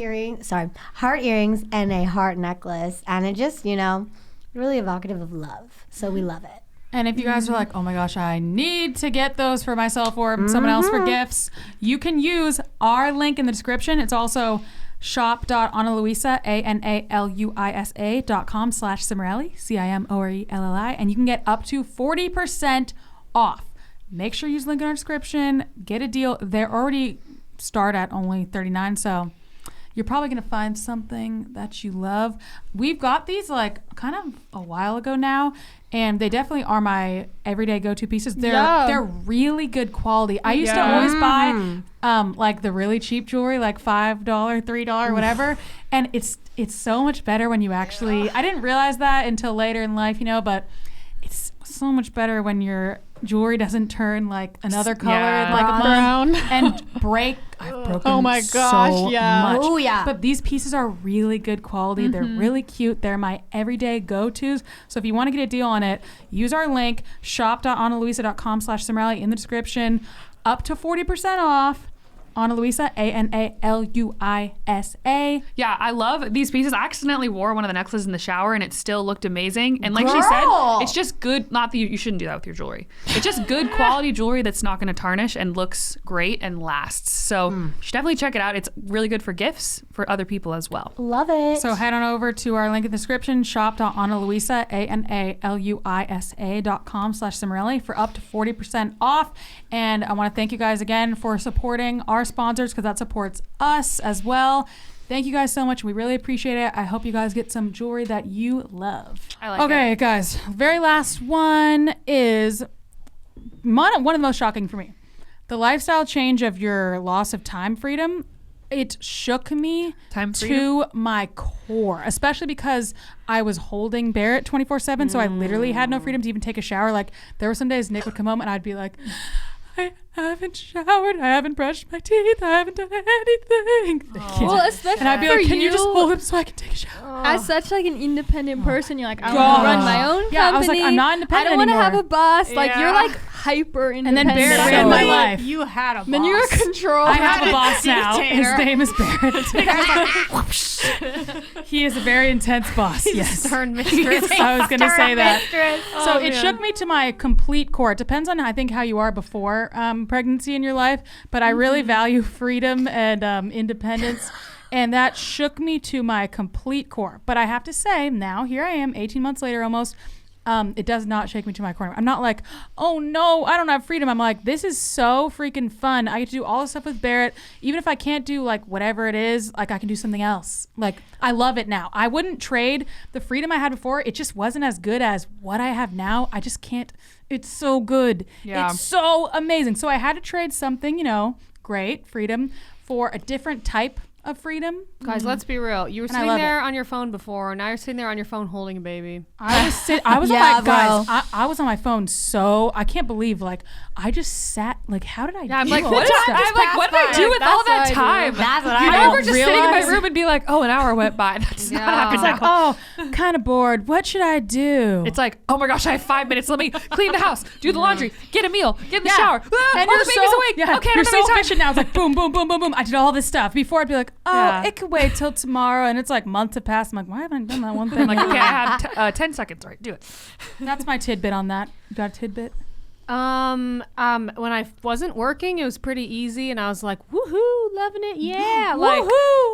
[SPEAKER 5] heart earrings and a heart necklace, and it just really evocative of love. So we love it.
[SPEAKER 2] And if you guys are like, oh my gosh, I need to get those for myself or someone else for gifts, you can use our link in the description. It's also shop.analuisa, analuisa.com/Cimorelli, Cimorelli, and you can get up to 40% off. Make sure you use the link in our description. Get a deal. They're already start at only $39, so you're probably going to find something that you love. We've got these like kind of a while ago now, and they definitely are my everyday go-to pieces. They're really good quality. I used to always buy like the really cheap jewelry, like $5, $3, whatever, and it's so much better when you actually. I didn't realize that until later in life, but it's so much better when your jewelry doesn't turn like another color in like a month and break. I've broken
[SPEAKER 4] Oh my gosh,
[SPEAKER 2] so
[SPEAKER 4] yeah.
[SPEAKER 2] much.
[SPEAKER 5] Oh, yeah.
[SPEAKER 2] But these pieces are really good quality. They're really cute. They're my everyday go-tos. So if you want to get a deal on it, use our link, shop.analuisa.com/Cimorelli in the description. Up to 40% off. Analuisa, ANALUISA.
[SPEAKER 3] Yeah, I love these pieces. I accidentally wore one of the necklaces in the shower and it still looked amazing. And like she said, it's just good. Not that you shouldn't do that with your jewelry. It's just good quality jewelry that's not going to tarnish and looks great and lasts. So you should definitely check it out. It's really good for gifts for other people as well.
[SPEAKER 5] Love it.
[SPEAKER 2] So head on over to our link in the description, shop.analuisa, ANALUISA.com/Cimorelli for up to 40% off. And I want to thank you guys again for supporting our sponsors because that supports us as well. Thank you guys so much. We really appreciate it. I hope you guys get some jewelry that you love.
[SPEAKER 3] I like
[SPEAKER 2] Okay, guys. Very last one is one of the most shocking for me. The lifestyle change of your loss of time freedom. It shook me
[SPEAKER 3] Time
[SPEAKER 2] to my core, especially because I was holding Barrett 24/7. So I literally had no freedom to even take a shower. Like there were some days Nick would come home and I'd be like, I haven't showered, I haven't brushed my teeth, I haven't done anything.
[SPEAKER 6] Well, especially
[SPEAKER 2] And I'd be
[SPEAKER 6] for
[SPEAKER 2] like, can you just
[SPEAKER 6] you,
[SPEAKER 2] hold him so I can take a shower?
[SPEAKER 6] as such like an independent person, you're like, I
[SPEAKER 2] God.
[SPEAKER 6] want to run my own company.
[SPEAKER 2] Yeah, I was like, I'm not independent
[SPEAKER 6] I don't want to have
[SPEAKER 2] anymore.
[SPEAKER 6] a boss. Like you're
[SPEAKER 4] Yeah.
[SPEAKER 6] like hyper
[SPEAKER 2] And then
[SPEAKER 6] independent.
[SPEAKER 2] Barrett
[SPEAKER 4] So
[SPEAKER 2] ran my
[SPEAKER 4] wait,
[SPEAKER 2] life.
[SPEAKER 4] You had a boss.
[SPEAKER 6] Then you're a control.
[SPEAKER 2] I have a boss now.
[SPEAKER 4] Dictator.
[SPEAKER 2] His name is Barrett. He is a very intense boss. Yes.
[SPEAKER 4] Stern mistress.
[SPEAKER 2] I was going to say that. So it
[SPEAKER 4] man.
[SPEAKER 2] shook me to my complete core. It depends on, I think, how you are before pregnancy in your life. But I really value freedom and independence. And that shook me to my complete core. But I have to say, now here I am, 18 months later almost. It does not shake me to my core. I'm not like, oh no, I don't have freedom. I'm like, this is so freaking fun. I get to do all this stuff with Barrett. Even if I can't do like whatever it is, like I can do something else. Like I love it now. I wouldn't trade the freedom I had before. It just wasn't as good as what I have now. I just can't. It's so good.
[SPEAKER 3] Yeah.
[SPEAKER 2] It's so amazing. So I had to trade something, great freedom for a different type of freedom.
[SPEAKER 4] Guys, let's be real. You were
[SPEAKER 2] And I
[SPEAKER 4] sitting
[SPEAKER 2] love
[SPEAKER 4] there on your phone before. Now you're sitting there on your phone holding a baby.
[SPEAKER 2] I was
[SPEAKER 5] Yeah,
[SPEAKER 2] on my guys.
[SPEAKER 5] bro.
[SPEAKER 2] I was on my phone, so I can't believe I just sat how did I?
[SPEAKER 3] Yeah, I'm
[SPEAKER 2] do
[SPEAKER 3] like,
[SPEAKER 2] all
[SPEAKER 3] what
[SPEAKER 2] this
[SPEAKER 3] did
[SPEAKER 2] stuff?
[SPEAKER 3] what did I do with
[SPEAKER 4] That's
[SPEAKER 3] all that
[SPEAKER 4] what I do.
[SPEAKER 3] time?
[SPEAKER 5] That's what
[SPEAKER 3] I
[SPEAKER 5] I
[SPEAKER 3] remember
[SPEAKER 2] don't
[SPEAKER 3] just sitting in my
[SPEAKER 2] realize-
[SPEAKER 3] room and be like, oh, an hour went by. That does not happen.
[SPEAKER 2] It's like, oh, kind of bored. What should I do?
[SPEAKER 3] It's like, oh my gosh, I have 5 minutes. Let me clean the house, do the laundry, get a meal, get in the shower. Ah,
[SPEAKER 2] and
[SPEAKER 3] oh,
[SPEAKER 2] you're
[SPEAKER 3] the baby's
[SPEAKER 2] so,
[SPEAKER 3] awake.
[SPEAKER 2] yeah,
[SPEAKER 3] Okay, I
[SPEAKER 2] you're
[SPEAKER 3] don't
[SPEAKER 2] so
[SPEAKER 3] have any time.
[SPEAKER 2] efficient now. It's like boom, boom, boom, boom, boom. I did all this stuff. Before I'd be like, like, oh, it could wait till tomorrow. And it's like months have passed. I'm like, why haven't I done that one thing?
[SPEAKER 3] Like, okay, I have 10 seconds. All right, do it.
[SPEAKER 2] That's my tidbit on that. You got a tidbit?
[SPEAKER 4] When I wasn't working, it was pretty easy, and I was like, woohoo, loving it, yeah, like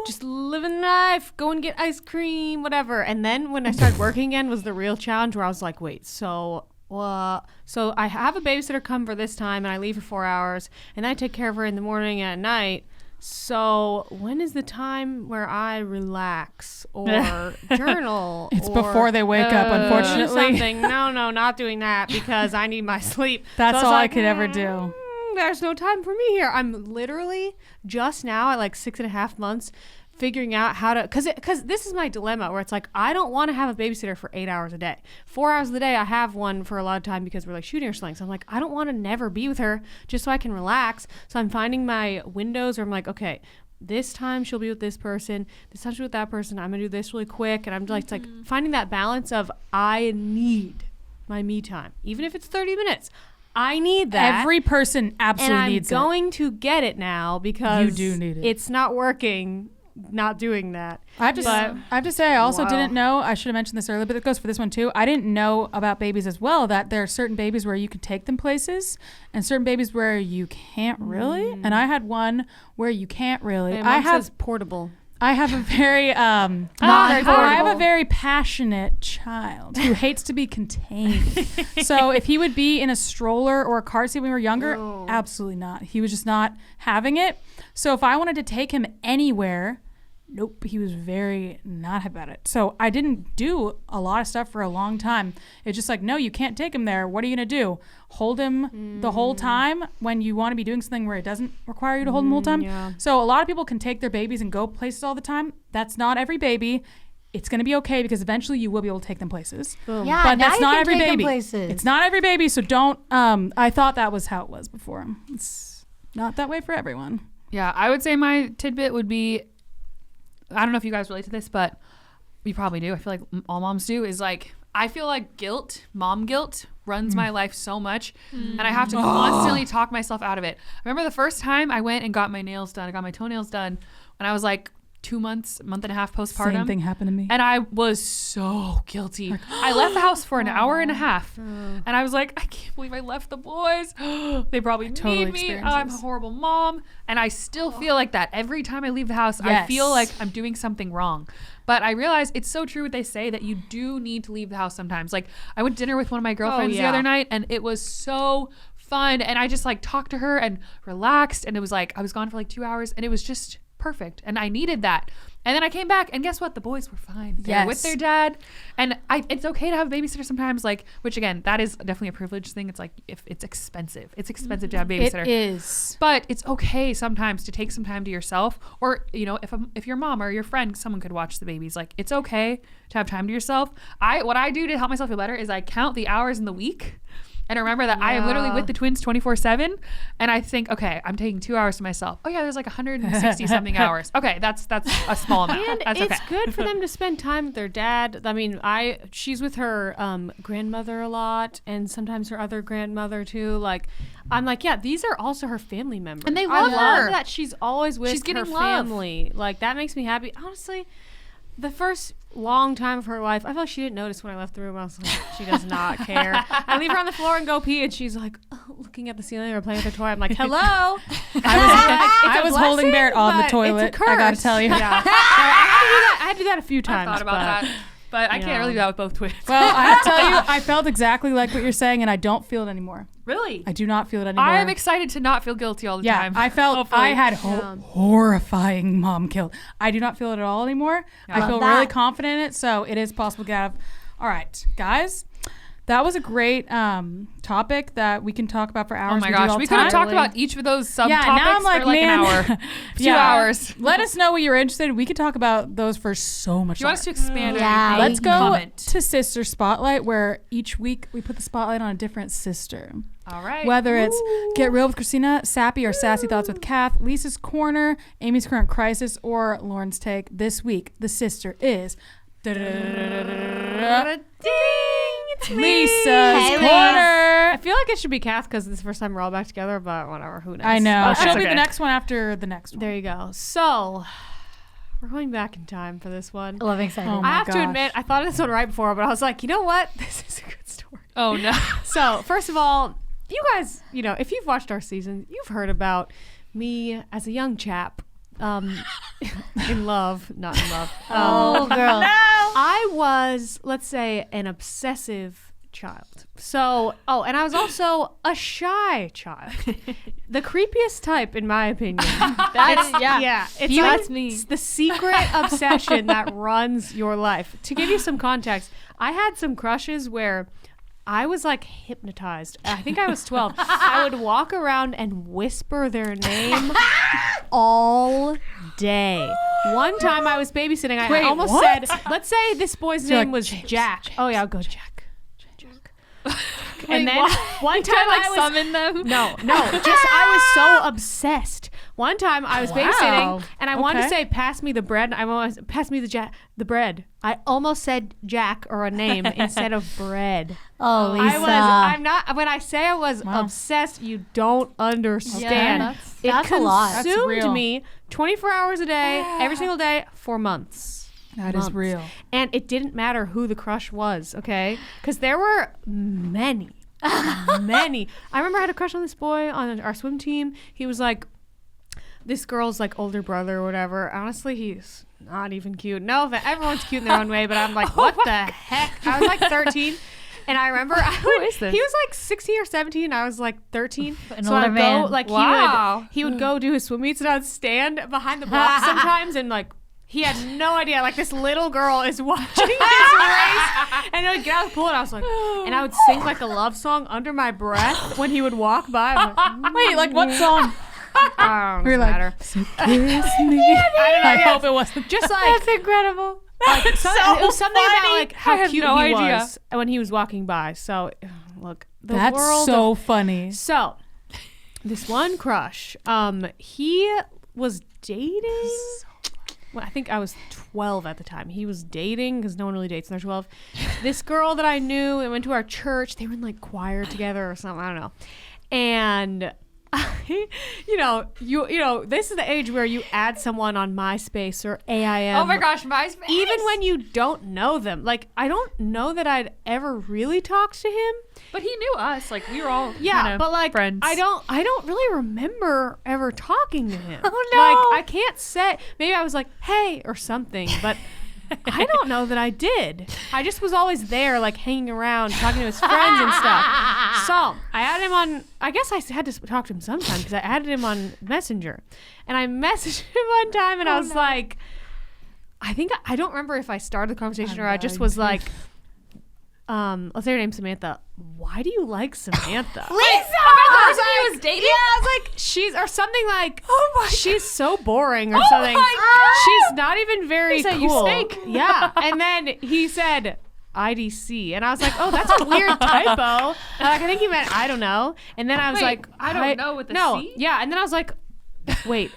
[SPEAKER 4] just living life, go and get ice cream, whatever. And then when I started working again was the real challenge, where I was like, wait, so I have a babysitter come for this time, and I leave for 4 hours, and I take care of her in the morning and at night. So when is the time where I relax or journal?
[SPEAKER 2] It's before they wake up, unfortunately.
[SPEAKER 4] Something. No, not doing that because I need my sleep.
[SPEAKER 2] That's
[SPEAKER 4] so
[SPEAKER 2] all I could ever do.
[SPEAKER 4] There's no time for me here. I'm literally just now at like 6.5 months figuring out how to, because this is my dilemma where it's like, I don't want to have a babysitter for 8 hours a day. 4 hours of the day, I have one for a lot of time because we're like shooting or something. So I'm like, I don't want to never be with her just so I can relax. So I'm finding my windows where I'm like, okay, this time she'll be with this person, this time she'll be with that person. I'm going to do this really quick. And I'm like finding that balance of I need my me time. Even if it's 30 minutes. I need that.
[SPEAKER 2] Every person absolutely needs it.
[SPEAKER 4] And I'm going to get it now because
[SPEAKER 2] you do need it.
[SPEAKER 4] It's not working. Not doing that.
[SPEAKER 2] I have to say, I also didn't know, I should have mentioned this earlier, but it goes for this one too. I didn't know about babies as well, that there are certain babies where you can take them places and certain babies where you can't really. And I had one where you can't really.
[SPEAKER 4] I have portable.
[SPEAKER 2] I have a very I have a very passionate child who hates to be contained. So if he would be in a stroller or a car seat when we were younger, absolutely not. He was just not having it. So if I wanted to take him anywhere, nope, he was very not about it. So I didn't do a lot of stuff for a long time. It's just like, no, you can't take him there. What are you going to do? Hold him the whole time when you want to be doing something where it doesn't require you to hold him the whole time? Yeah. So a lot of people can take their babies and go places all the time. That's not every baby. It's going to be okay because eventually you will be able to take them places.
[SPEAKER 5] Boom. Yeah,
[SPEAKER 2] but
[SPEAKER 5] now
[SPEAKER 2] that's
[SPEAKER 5] you
[SPEAKER 2] not
[SPEAKER 5] can
[SPEAKER 2] every
[SPEAKER 5] take them
[SPEAKER 2] baby.
[SPEAKER 5] places.
[SPEAKER 2] It's not every baby, so don't I thought that was how it was before. It's not that way for everyone.
[SPEAKER 3] Yeah, I would say my tidbit would be, I don't know if you guys relate to this, but you probably do. I feel like all moms do, is like, I feel like mom guilt runs my life so much, and I have to constantly talk myself out of it. I remember the first time I went and got my nails done, I got my toenails done when I was like 2 months, month and a half postpartum.
[SPEAKER 2] Same thing happened to me.
[SPEAKER 3] And I was so guilty. I left the house for an hour and a half. And I was like, I can't believe I left the boys. They probably need me. I'm a horrible mom. And I still feel like that. Every time I leave the house, I feel like I'm doing something wrong. But I realize it's so true what they say, that you do need to leave the house sometimes. Like, I went to dinner with one of my girlfriends the other night, and it was so fun. And I just like talked to her and relaxed. And it was like, I was gone for like 2 hours, and it was just perfect. And I needed that. And then I came back, and guess what? The boys were fine. They were with their dad. And it's okay to have a babysitter sometimes, like, which again, that is definitely a privilege thing. It's like, if it's expensive to have a babysitter.
[SPEAKER 2] It is.
[SPEAKER 3] But it's okay sometimes to take some time to yourself, or, you know, if your mom or your friend, someone could watch the babies. Like, it's okay to have time to yourself. What I do to help myself feel better is I count the hours in the week. And remember that I am literally with the twins 24/7, and I think, okay, I'm taking 2 hours to myself. Oh yeah, there's like 160 something hours. Okay, that's a small amount.
[SPEAKER 4] And
[SPEAKER 3] that's
[SPEAKER 4] it's
[SPEAKER 3] okay.
[SPEAKER 4] good for them to spend time with their dad. I mean, she's with her grandmother a lot, and sometimes her other grandmother too. Like, I'm like, yeah, these are also her family members,
[SPEAKER 3] and they love her.
[SPEAKER 4] I love that she's always with her
[SPEAKER 3] love.
[SPEAKER 4] family. Like, that makes me happy. Honestly, the first long time of her life, I feel like she didn't notice when I left the room. I was like, she does not care. I leave her on the floor and go pee, and she's like, looking at the ceiling or playing with her toy. I'm like, hello.
[SPEAKER 2] I was holding Barrett on the toilet.
[SPEAKER 4] It's a curse.
[SPEAKER 2] I gotta tell you.
[SPEAKER 4] Yeah. I had to do that a few times.
[SPEAKER 3] I thought about that. But I can't really do that with both twins.
[SPEAKER 2] Well, I have to tell you, I felt exactly like what you're saying, and I don't feel it anymore.
[SPEAKER 3] Really?
[SPEAKER 2] I do not feel it anymore.
[SPEAKER 3] I am excited to not feel guilty all the time.
[SPEAKER 2] I felt
[SPEAKER 3] Hopefully.
[SPEAKER 2] I had horrifying mom guilt. I do not feel it at all anymore. I feel really confident in it, so it is possible to get out of. All right, guys. That was a great topic that we can talk about for hours.
[SPEAKER 3] Oh my gosh, we could have talked about each of those subtopics
[SPEAKER 2] now I'm like,
[SPEAKER 3] for like an hour. 2 hours.
[SPEAKER 2] Let us know what you're interested in. We could talk about those for so much
[SPEAKER 3] You want us to expand?
[SPEAKER 2] Let's go to Sister Spotlight, where each week we put the spotlight on a different sister.
[SPEAKER 3] All right.
[SPEAKER 2] Whether it's Get Real with Christina, Sappy or Sassy Thoughts with Kath, Lisa's Corner, Amy's Current Crisis, or Lauren's Take, this week the sister is Lisa's Corner.
[SPEAKER 4] I feel like it should be Kath because this is the first time we're all back together, but whatever, who knows?
[SPEAKER 2] I know.
[SPEAKER 3] Okay.
[SPEAKER 2] She'll be the next one after the next one.
[SPEAKER 4] There you go. So, we're going back in time for this one.
[SPEAKER 5] Oh, I'm excited.
[SPEAKER 2] Oh
[SPEAKER 4] I
[SPEAKER 2] my
[SPEAKER 4] have to
[SPEAKER 2] gosh.
[SPEAKER 4] admit, I thought of this one right before, but I was like, you know what? This is a good story.
[SPEAKER 3] Oh no.
[SPEAKER 4] So, first of all, you guys, if you've watched our season, you've heard about me as a young chap, in love, not in love.
[SPEAKER 5] Oh, girl.
[SPEAKER 4] I was, let's say, an obsessive child. So, and I was also a shy child. The creepiest type, in my opinion.
[SPEAKER 6] That's me.
[SPEAKER 4] It's the secret obsession that runs your life. To give you some context, I had some crushes where I was like hypnotized. I think I was 12. I would walk around and whisper their name all day. One time I was babysitting. I almost said, let's say this boy's name was Jack. Oh yeah, I'll go Jack. And then one time I was
[SPEAKER 6] summon them.
[SPEAKER 4] No, I was so obsessed. One time I was babysitting and I wanted to say, "Pass me the bread." Pass me the bread. I almost said Jack or a name instead of bread.
[SPEAKER 5] Oh, Lisa.
[SPEAKER 4] I'm not. When I say I was obsessed, you don't understand.
[SPEAKER 5] That's a lot.
[SPEAKER 2] That's
[SPEAKER 4] Consumed
[SPEAKER 2] real.
[SPEAKER 4] me 24 hours a day, every single day for months.
[SPEAKER 2] That is real.
[SPEAKER 4] And it didn't matter who the crush was, okay? Because there were many. I remember I had a crush on this boy on our swim team. He was like this girl's like older brother or whatever. Honestly, he's not even cute. No, everyone's cute in their own way, but I'm like, what the heck? I was like 13. And I remember
[SPEAKER 6] is this?
[SPEAKER 4] he was like 16 or 17. I was like 13.
[SPEAKER 5] An older
[SPEAKER 4] I'd
[SPEAKER 5] man.
[SPEAKER 4] go, like
[SPEAKER 3] Wow.
[SPEAKER 4] he would go do his swim meets and I'd stand behind the block sometimes and like he had no idea. Like this little girl is watching his race, and I'd get out of the pool, and I was like, and I would sing like a love song under my breath when he would walk by. I'm like,
[SPEAKER 2] Wait, like what song?
[SPEAKER 4] I don't
[SPEAKER 2] We're like,
[SPEAKER 4] matter.
[SPEAKER 2] so kiss me. I hope it wasn't.
[SPEAKER 4] Just like,
[SPEAKER 5] That's incredible.
[SPEAKER 4] like it was something about
[SPEAKER 2] funny.
[SPEAKER 4] like how
[SPEAKER 3] I have
[SPEAKER 4] cute
[SPEAKER 3] no
[SPEAKER 4] he
[SPEAKER 3] idea.
[SPEAKER 4] was when he was walking by. So, look, the
[SPEAKER 2] That's
[SPEAKER 4] world
[SPEAKER 2] so
[SPEAKER 4] of-
[SPEAKER 2] funny.
[SPEAKER 4] So, this one crush, he was dating. Well, I think I was 12 at the time. He was dating because no one really dates when they're 12. This girl that I knew and went to our church, they were in like choir together or something. I don't know. And this is the age where you add someone on MySpace or AIM.
[SPEAKER 3] Oh my gosh, MySpace.
[SPEAKER 4] Even when you don't know them. Like, I don't know that I'd ever really talked to him.
[SPEAKER 3] But he knew us. Like we were all
[SPEAKER 4] But like
[SPEAKER 3] friends.
[SPEAKER 4] I don't really remember ever talking to him.
[SPEAKER 5] Oh, no.
[SPEAKER 4] Like I can't say, maybe I was like, "Hey" or something, but I don't know that I did. I just was always there, like hanging around, talking to his friends and stuff. So I added him on, I guess I had to talk to him sometime because I added him on Messenger. And I messaged him one time and I was like, I don't remember if I started the conversation or I just was like, let's say her name's Samantha. Why do you like Samantha?
[SPEAKER 5] Lisa!
[SPEAKER 3] he was dating?
[SPEAKER 4] Yeah, I was like, she's she's so boring or
[SPEAKER 5] Oh
[SPEAKER 4] something.
[SPEAKER 5] my
[SPEAKER 4] She's not even very
[SPEAKER 3] Lisa,
[SPEAKER 4] cool.
[SPEAKER 3] you stink.
[SPEAKER 4] Yeah. And then he said IDC. And I was like, oh, that's a weird typo. And I think he meant I don't know. And then I was
[SPEAKER 3] Wait,
[SPEAKER 4] like,
[SPEAKER 3] I don't know with the
[SPEAKER 4] no.
[SPEAKER 3] C?
[SPEAKER 4] Yeah. And then I was like, wait,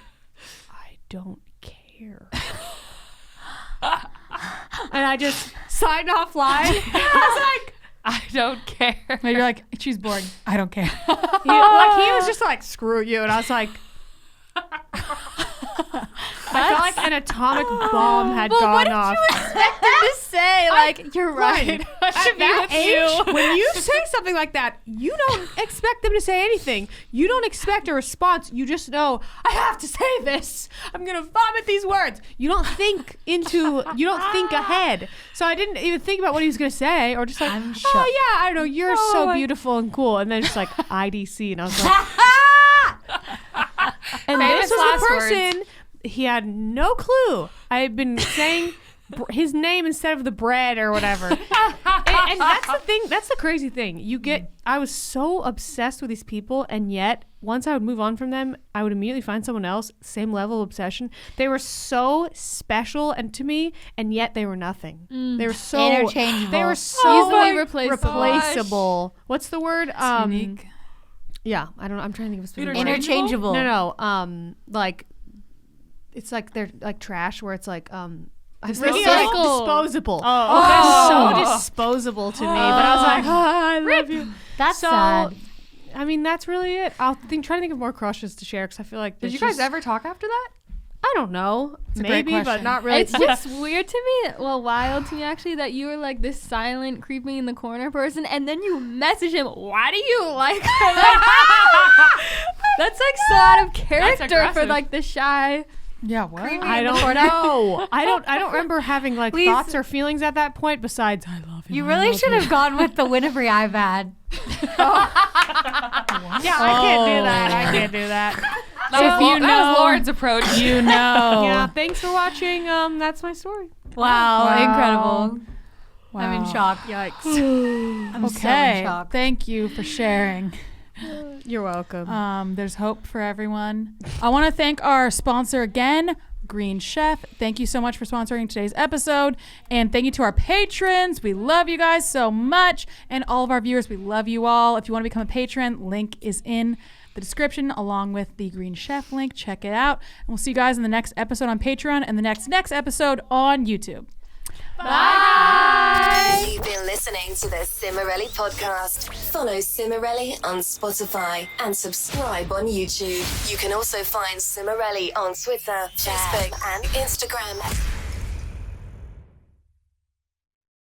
[SPEAKER 4] I don't care. And I just signed off line. I was like,
[SPEAKER 3] I don't care.
[SPEAKER 2] Maybe you're like, she's boring. I don't care.
[SPEAKER 4] he was just like, screw you. And I was like, I felt like an atomic bomb had gone off.
[SPEAKER 6] Expect them to say like you're right.
[SPEAKER 4] At that age, when you say something like that, you don't expect them to say anything. You don't expect a response. You just know, I have to say this. I'm going to vomit these words. You don't think ahead. So I didn't even think about what he was going to say or just like,
[SPEAKER 5] I'm
[SPEAKER 4] oh
[SPEAKER 5] shocked.
[SPEAKER 4] yeah, I don't know. You're so beautiful and cool. And then just like IDC. And I was like, and
[SPEAKER 3] Famous
[SPEAKER 4] this was
[SPEAKER 3] last
[SPEAKER 4] the person. He had no clue. I had been saying his name instead of the bread or whatever. and that's the thing. That's the crazy thing. I was so obsessed with these people, and yet once I would move on from them, I would immediately find someone else, same level of obsession. They were so special and to me, and yet they were nothing. They were so
[SPEAKER 5] Interchangeable.
[SPEAKER 4] They were so
[SPEAKER 6] Easily replaceable.
[SPEAKER 4] replaceable. What's the word?
[SPEAKER 2] Unique.
[SPEAKER 4] Yeah, I don't know. I'm trying to think of a specific word.
[SPEAKER 5] Interchangeable.
[SPEAKER 4] No. Like, it's like they're like trash where it's like
[SPEAKER 6] Recycle.
[SPEAKER 4] disposable.
[SPEAKER 2] Oh.
[SPEAKER 4] They're so disposable to me. But I was like, I love you.
[SPEAKER 5] That's
[SPEAKER 4] So,
[SPEAKER 5] sad.
[SPEAKER 4] I mean, that's really it. Try to think of more crushes to share because I feel like
[SPEAKER 3] Did you guys ever talk after that?
[SPEAKER 4] I don't know.
[SPEAKER 2] a great
[SPEAKER 4] Maybe, but
[SPEAKER 2] question.
[SPEAKER 4] not really.
[SPEAKER 6] It's just weird to me, well, wild to me actually, that you were like this silent, creeping in the corner person, and then you message him, why do you like her? That's like so out of character for
[SPEAKER 3] aggressive.
[SPEAKER 6] like the shy.
[SPEAKER 2] Yeah, what?
[SPEAKER 4] I don't know. I don't remember having like
[SPEAKER 5] Please.
[SPEAKER 4] thoughts or feelings at that point besides I love him.
[SPEAKER 5] You
[SPEAKER 4] I
[SPEAKER 5] really
[SPEAKER 4] love
[SPEAKER 5] should
[SPEAKER 4] him.
[SPEAKER 5] have gone with the Winifred iPad.
[SPEAKER 4] Yeah, I can't do that. I can't do that.
[SPEAKER 3] That was Lauren's approach.
[SPEAKER 2] You know.
[SPEAKER 4] Yeah, thanks for watching. That's my story.
[SPEAKER 5] Wow,
[SPEAKER 2] Wow.
[SPEAKER 5] incredible.
[SPEAKER 2] Wow.
[SPEAKER 5] I'm in shock.
[SPEAKER 4] Yikes.
[SPEAKER 5] I'm so
[SPEAKER 2] Okay.
[SPEAKER 5] in shock.
[SPEAKER 2] Thank you for sharing.
[SPEAKER 4] You're welcome.
[SPEAKER 2] There's hope for everyone. I want to thank our sponsor again, Green Chef. Thank you so much for sponsoring today's episode. And thank you to our patrons. We love you guys so much. And all of our viewers, we love you all. If you want to become a patron, link is in the description along with the Green Chef link. Check it out. And we'll see you guys in the next episode on Patreon and the next episode on YouTube.
[SPEAKER 1] Bye. You've been listening to the Cimorelli podcast. Follow Cimorelli on Spotify and subscribe on YouTube. You can also find Cimorelli on Twitter, Facebook, and Instagram.